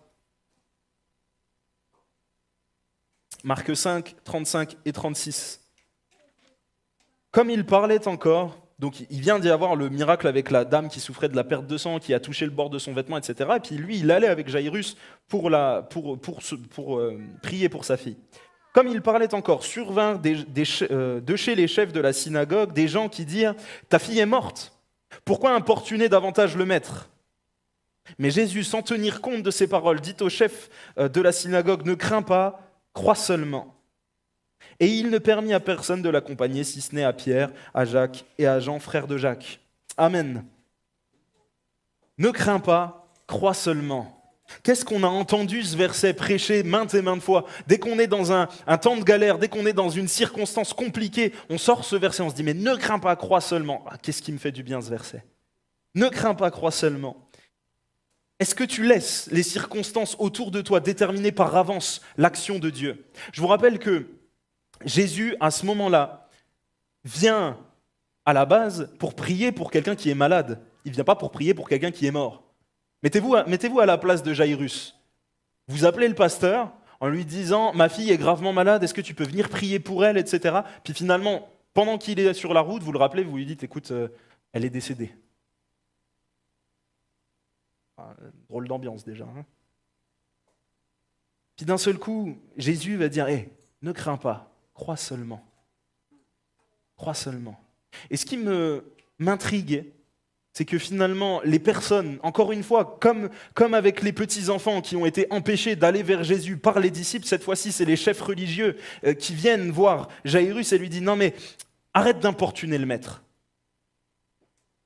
Marc 5, 35 et 36. Comme il parlait encore, donc il vient d'y avoir le miracle avec la dame qui souffrait de la perte de sang, qui a touché le bord de son vêtement, etc. Et puis lui, il allait avec Jaïrus pour prier pour sa fille. Comme il parlait encore, survinrent de chez les chefs de la synagogue des gens qui dirent « Ta fille est morte, pourquoi importuner davantage le maître ?» Mais Jésus, sans tenir compte de ces paroles, dit au chef de la synagogue « Ne crains pas, crois seulement. » Et il ne permit à personne de l'accompagner, si ce n'est à Pierre, à Jacques et à Jean, frères de Jacques. Amen. Ne crains pas, crois seulement. Qu'est-ce qu'on a entendu ce verset prêché maintes et maintes fois? Dès qu'on est dans un temps de galère, dès qu'on est dans une circonstance compliquée, on sort ce verset, on se dit mais ne crains pas, crois seulement. Qu'est-ce qui me fait du bien ce verset? Ne crains pas, crois seulement. Est-ce que tu laisses les circonstances autour de toi déterminer par avance l'action de Dieu? Je vous rappelle que Jésus, à ce moment-là, vient à la base pour prier pour quelqu'un qui est malade. Il ne vient pas pour prier pour quelqu'un qui est mort. Mettez-vous à la place de Jairus. Vous appelez le pasteur en lui disant « Ma fille est gravement malade, est-ce que tu peux venir prier pour elle ?» etc. Puis finalement, pendant qu'il est sur la route, vous le rappelez, vous lui dites « Écoute, elle est décédée. » Drôle d'ambiance déjà. Hein. Puis d'un seul coup, Jésus va dire hey, « Ne crains pas, crois seulement. Crois seulement. » Et ce qui m'intrigue, c'est que finalement, les personnes, encore une fois, comme avec les petits-enfants qui ont été empêchés d'aller vers Jésus par les disciples, cette fois-ci, c'est les chefs religieux qui viennent voir Jairus et lui disent « Non mais, arrête d'importuner le maître. »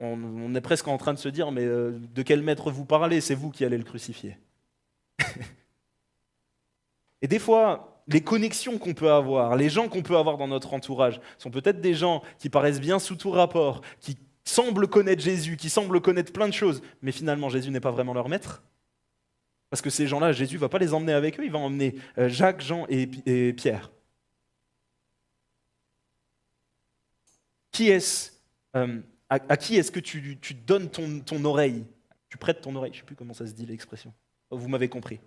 On est presque en train de se dire « Mais de quel maître vous parlez? C'est vous qui allez le crucifier. » Et des fois, les connexions qu'on peut avoir, les gens qu'on peut avoir dans notre entourage, sont peut-être des gens qui paraissent bien sous tout rapport, qui semblent connaître Jésus, qui semblent connaître plein de choses, mais finalement Jésus n'est pas vraiment leur maître. Parce que ces gens-là, Jésus ne va pas les emmener avec eux, il va emmener Jacques, Jean et Pierre. Qui est-ce, à qui est-ce que tu donnes ton oreille? Tu prêtes ton oreille, je ne sais plus comment ça se dit l'expression. Vous m'avez compris.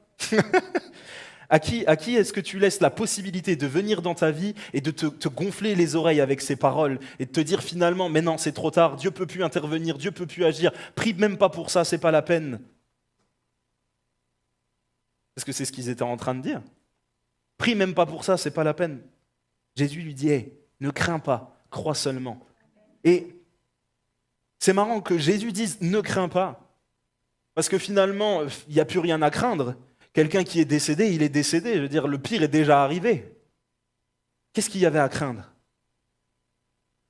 À qui est-ce que tu laisses la possibilité de venir dans ta vie et de te gonfler les oreilles avec ces paroles et de te dire finalement, mais non, c'est trop tard, Dieu ne peut plus intervenir, Dieu ne peut plus agir, prie même pas pour ça, c'est pas la peine. Parce que c'est ce qu'ils étaient en train de dire. Prie même pas pour ça, c'est pas la peine. Jésus lui dit, hey, ne crains pas, crois seulement. Et c'est marrant que Jésus dise, ne crains pas, parce que finalement, il n'y a plus rien à craindre. Quelqu'un qui est décédé, il est décédé. Je veux dire, le pire est déjà arrivé. Qu'est-ce qu'il y avait à craindre?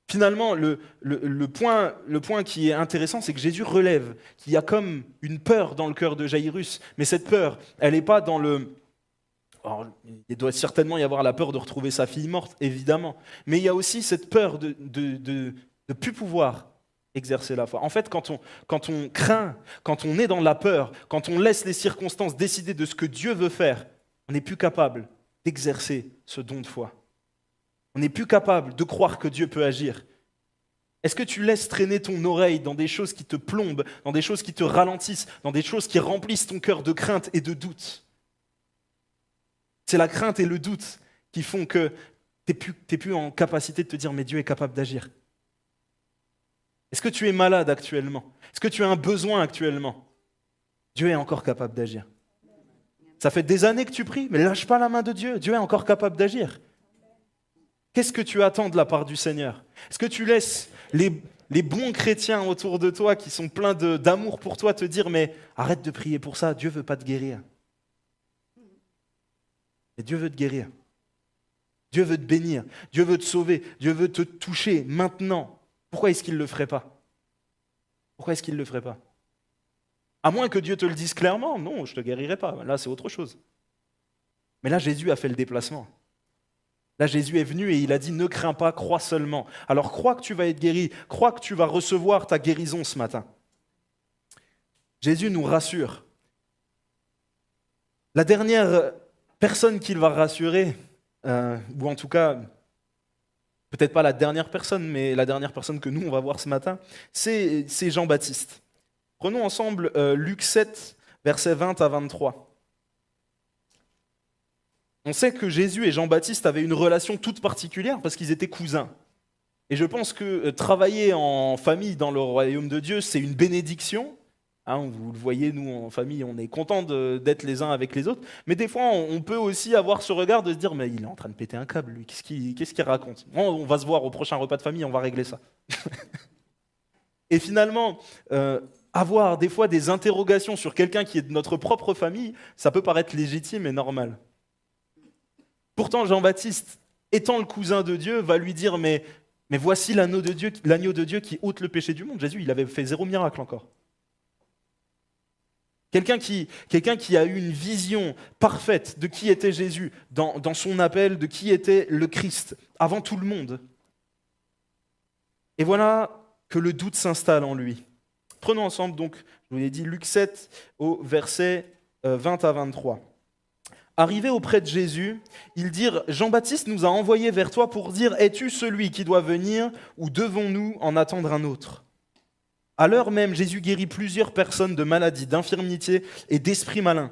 Finalement, le point qui est intéressant, c'est que Jésus relève qu'il y a comme une peur dans le cœur de Jairus. Mais cette peur, elle n'est pas dans le... Alors, il doit certainement y avoir la peur de retrouver sa fille morte, évidemment. Mais il y a aussi cette peur de ne plus pouvoir exercer la foi. En fait, quand on craint, quand on est dans la peur, quand on laisse les circonstances décider de ce que Dieu veut faire, on n'est plus capable d'exercer ce don de foi. On n'est plus capable de croire que Dieu peut agir. Est-ce que tu laisses traîner ton oreille dans des choses qui te plombent, dans des choses qui te ralentissent, dans des choses qui remplissent ton cœur de crainte et de doute? C'est la crainte et le doute qui font que tu n'es plus en capacité de te dire « mais Dieu est capable d'agir ». Est-ce que tu es malade actuellement? Est-ce que tu as un besoin actuellement? Dieu est encore capable d'agir. Ça fait des années que tu pries, mais lâche pas la main de Dieu. Dieu est encore capable d'agir. Qu'est-ce que tu attends de la part du Seigneur? Est-ce que tu laisses les bons chrétiens autour de toi qui sont pleins d'amour pour toi te dire « mais arrête de prier pour ça, Dieu ne veut pas te guérir. » Mais Dieu veut te guérir. Dieu veut te bénir. Dieu veut te sauver. Dieu veut te toucher maintenant. Pourquoi est-ce qu'il ne le ferait pas? Pourquoi est-ce qu'il ne le ferait pas? À moins que Dieu te le dise clairement, non, je ne te guérirai pas. Là, c'est autre chose. Mais là, Jésus a fait le déplacement. Là, Jésus est venu et il a dit « Ne crains pas, crois seulement ». Alors, crois que tu vas être guéri, crois que tu vas recevoir ta guérison ce matin. Jésus nous rassure. La dernière personne qu'il va rassurer, ou en tout cas... peut-être pas la dernière personne, mais la dernière personne que nous, on va voir ce matin, c'est Jean-Baptiste. Prenons ensemble Luc 7, versets 20 à 23. On sait que Jésus et Jean-Baptiste avaient une relation toute particulière parce qu'ils étaient cousins. Et je pense que travailler en famille dans le royaume de Dieu, c'est une bénédiction. Hein, vous le voyez, nous, en famille, on est contents d'être les uns avec les autres. Mais des fois, on peut aussi avoir ce regard de se dire « mais il est en train de péter un câble, lui, qu'est-ce qu'il raconte ?» On va se voir au prochain repas de famille, on va régler ça. Et finalement, avoir des fois des interrogations sur quelqu'un qui est de notre propre famille, ça peut paraître légitime et normal. Pourtant, Jean-Baptiste, étant le cousin de Dieu, va lui dire « mais voici l'agneau de Dieu qui ôte le péché du monde. » Jésus, il avait fait 0 miracle encore. Quelqu'un qui a eu une vision parfaite de qui était Jésus dans son appel, de qui était le Christ, avant tout le monde. Et voilà que le doute s'installe en lui. Prenons ensemble, donc, je vous l'ai dit, Luc 7 au verset 20 à 23. Arrivés auprès de Jésus, ils dirent « Jean-Baptiste nous a envoyés vers toi pour dire « Es-tu celui qui doit venir ou devons-nous en attendre un autre ?» À l'heure même, Jésus guérit plusieurs personnes de maladies, d'infirmités et d'esprits malins.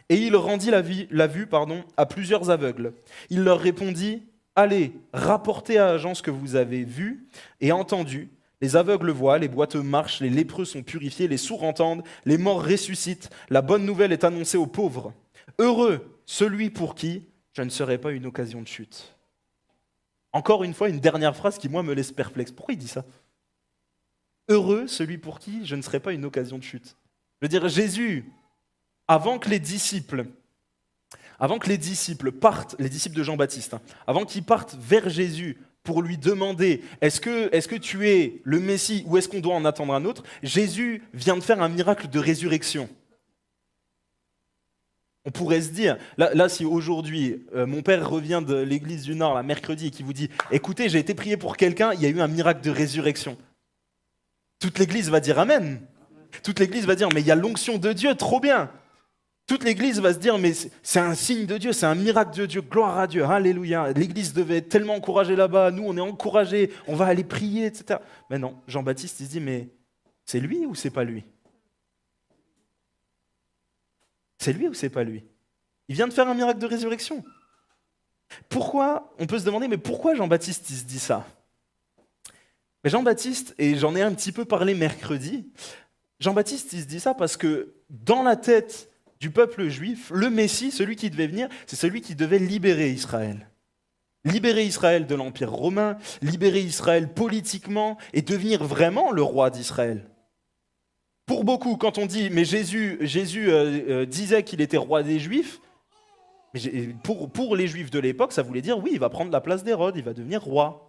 Et il rendit la vue à plusieurs aveugles. Il leur répondit « Allez, rapportez à l'agence ce que vous avez vu et entendu. Les aveugles voient, les boiteux marchent, les lépreux sont purifiés, les sourds entendent, les morts ressuscitent. La bonne nouvelle est annoncée aux pauvres. Heureux celui pour qui je ne serai pas une occasion de chute. » Encore une fois, une dernière phrase qui, moi, me laisse perplexe. Pourquoi il dit ça ? Heureux celui pour qui je ne serai pas une occasion de chute. Je veux dire, Jésus, avant que les disciples partent, les disciples de Jean-Baptiste, avant qu'ils partent vers Jésus pour lui demander est-ce que tu es le Messie ou est-ce qu'on doit en attendre un autre, Jésus vient de faire un miracle de résurrection. On pourrait se dire, là si aujourd'hui mon père revient de l'église du Nord, là, mercredi, et qui vous dit écoutez, j'ai été prié pour quelqu'un, il y a eu un miracle de résurrection. Toute l'église va dire amen. Toute l'église va dire mais il y a l'onction de Dieu, trop bien. Toute l'église va se dire mais c'est un signe de Dieu, c'est un miracle de Dieu, gloire à Dieu, alléluia. L'église devait être tellement encouragée là-bas, nous on est encouragés, on va aller prier, etc. Mais non, Jean-Baptiste il se dit mais c'est lui ou c'est pas lui ? C'est lui ou c'est pas lui ? Il vient de faire un miracle de résurrection. Pourquoi ? On peut se demander mais pourquoi Jean-Baptiste il se dit ça ? Mais Jean-Baptiste, et j'en ai un petit peu parlé mercredi, Jean-Baptiste il se dit ça parce que dans la tête du peuple juif, le Messie, celui qui devait venir, c'est celui qui devait libérer Israël. Libérer Israël de l'Empire romain, libérer Israël politiquement et devenir vraiment le roi d'Israël. Pour beaucoup, quand on dit « mais Jésus disait qu'il était roi des Juifs », pour les Juifs de l'époque, ça voulait dire « oui, il va prendre la place d'Hérode, il va devenir roi ».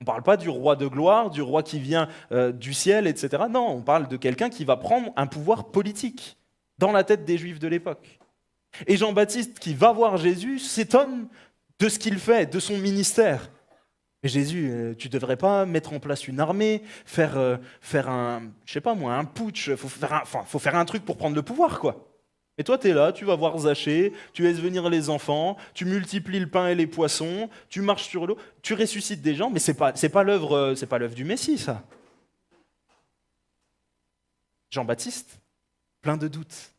On ne parle pas du roi de gloire, du roi qui vient du ciel, etc. Non, on parle de quelqu'un qui va prendre un pouvoir politique dans la tête des Juifs de l'époque. Et Jean-Baptiste, qui va voir Jésus, s'étonne de ce qu'il fait, de son ministère. Mais Jésus, tu ne devrais pas mettre en place une armée, faire un, je sais pas moi, un putsch, il faut faire un truc pour prendre le pouvoir, quoi. Et toi, tu es là, tu vas voir Zachée, tu laisses venir les enfants, tu multiplies le pain et les poissons, tu marches sur l'eau, tu ressuscites des gens, mais c'est pas l'œuvre du Messie, ça. Jean-Baptiste, plein de doutes.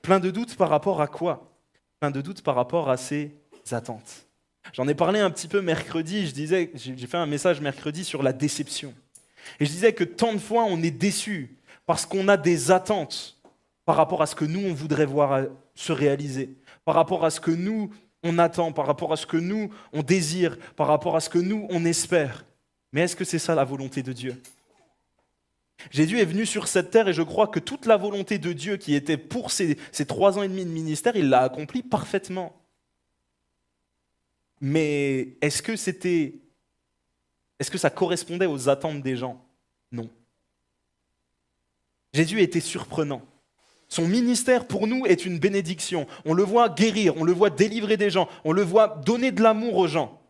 Plein de doutes par rapport à quoi ? Plein de doutes par rapport à ses attentes. J'en ai parlé un petit peu mercredi, j'ai fait un message mercredi sur la déception. Et je disais que tant de fois on est déçu parce qu'on a des attentes par rapport à ce que nous, on voudrait voir se réaliser, par rapport à ce que nous, on attend, par rapport à ce que nous, on désire, par rapport à ce que nous, on espère. Mais est-ce que c'est ça la volonté de Dieu ? Jésus est venu sur cette terre et je crois que toute la volonté de Dieu qui était pour ces 3 ans et demi de ministère, il l'a accomplie parfaitement. Mais est-ce que ça correspondait aux attentes des gens ? Non. Jésus était surprenant. Son ministère, pour nous, est une bénédiction. On le voit guérir, on le voit délivrer des gens, on le voit donner de l'amour aux gens.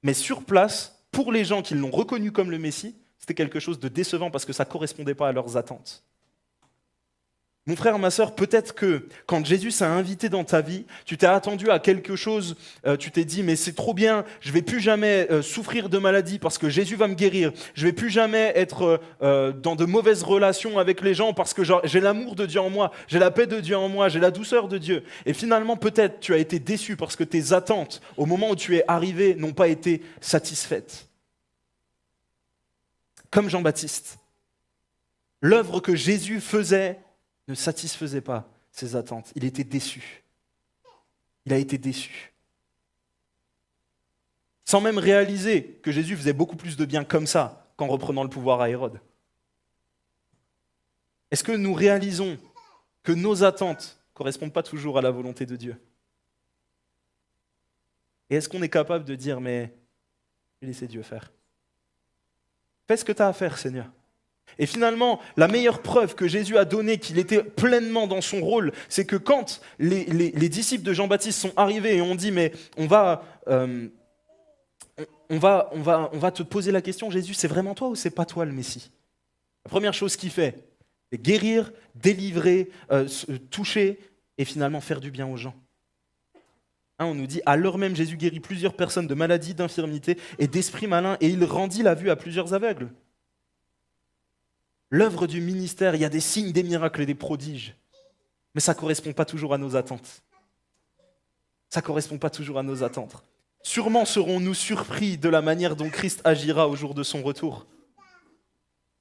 Mais sur place, pour les gens qui l'ont reconnu comme le Messie, c'était quelque chose de décevant parce que ça ne correspondait pas à leurs attentes. Mon frère, ma sœur, peut-être que quand Jésus s'est invité dans ta vie, tu t'es attendu à quelque chose, tu t'es dit mais c'est trop bien, je ne vais plus jamais souffrir de maladie parce que Jésus va me guérir, je ne vais plus jamais être dans de mauvaises relations avec les gens parce que j'ai l'amour de Dieu en moi, j'ai la paix de Dieu en moi, j'ai la douceur de Dieu. Et finalement peut-être tu as été déçu parce que tes attentes au moment où tu es arrivé n'ont pas été satisfaites. Comme Jean-Baptiste, l'œuvre que Jésus faisait ne satisfaisait pas ses attentes. Il était déçu. Il a été déçu. Sans même réaliser que Jésus faisait beaucoup plus de bien comme ça qu'en reprenant le pouvoir à Hérode. Est-ce que nous réalisons que nos attentes ne correspondent pas toujours à la volonté de Dieu ? Et est-ce qu'on est capable de dire, mais je vais laisser Dieu faire ? Fais ce que tu as à faire, Seigneur. Et finalement, la meilleure preuve que Jésus a donnée qu'il était pleinement dans son rôle, c'est que quand les disciples de Jean-Baptiste sont arrivés et ont dit « mais on va te poser la question, Jésus, c'est vraiment toi ou c'est pas toi le Messie ?» La première chose qu'il fait, c'est guérir, délivrer, toucher et finalement faire du bien aux gens. Hein, on nous dit, à l'heure même, Jésus guérit plusieurs personnes de maladies, d'infirmités et d'esprits malins, et il rendit la vue à plusieurs aveugles. L'œuvre du ministère, il y a des signes, des miracles et des prodiges, mais ça ne correspond pas toujours à nos attentes. Ça ne correspond pas toujours à nos attentes. Sûrement serons-nous surpris de la manière dont Christ agira au jour de son retour.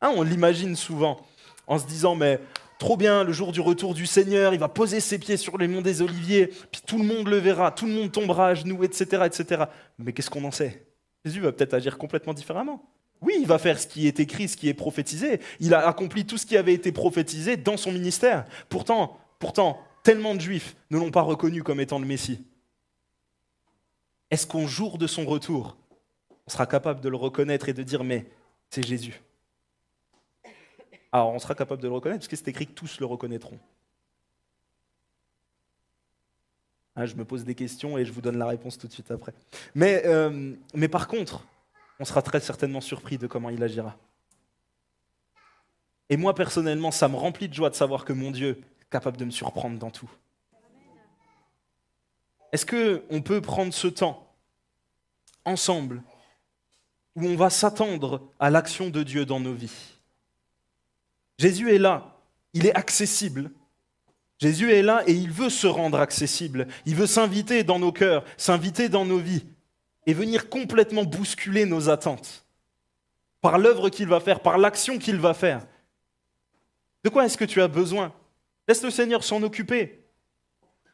Hein, on l'imagine souvent en se disant, mais trop bien, le jour du retour du Seigneur, il va poser ses pieds sur les monts des Oliviers, puis tout le monde le verra, tout le monde tombera à genoux, etc. etc. Mais qu'est-ce qu'on en sait? Jésus va peut-être agir complètement différemment. Oui, il va faire ce qui est écrit, ce qui est prophétisé. Il a accompli tout ce qui avait été prophétisé dans son ministère. Pourtant, tellement de Juifs ne l'ont pas reconnu comme étant le Messie. Est-ce qu'au jour de son retour, on sera capable de le reconnaître et de dire, mais c'est Jésus? Alors, on sera capable de le reconnaître parce que c'est écrit que tous le reconnaîtront. Ah, je me pose des questions et je vous donne la réponse tout de suite après. Mais par contre, on sera très certainement surpris de comment il agira. Et moi, personnellement, ça me remplit de joie de savoir que mon Dieu est capable de me surprendre dans tout. Est-ce qu'on peut prendre ce temps, ensemble, où on va s'attendre à l'action de Dieu dans nos vies? Jésus est là, il est accessible. Jésus est là et il veut se rendre accessible. Il veut s'inviter dans nos cœurs, s'inviter dans nos vies et venir complètement bousculer nos attentes par l'œuvre qu'il va faire, par l'action qu'il va faire. De quoi est-ce que tu as besoin? Laisse le Seigneur s'en occuper,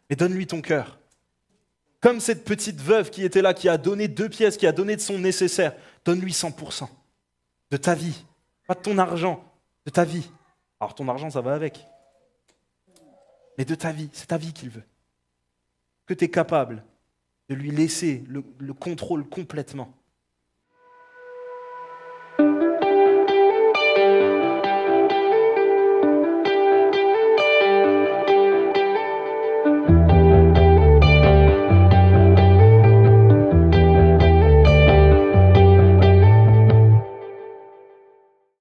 mais donne-lui ton cœur. Comme cette petite veuve qui était là, qui a donné 2 pièces, qui a donné de son nécessaire, donne-lui 100% de ta vie, pas de ton argent, de ta vie. Alors ton argent, ça va avec. Mais de ta vie, c'est ta vie qu'il veut. Que tu es capable de lui laisser le contrôle complètement.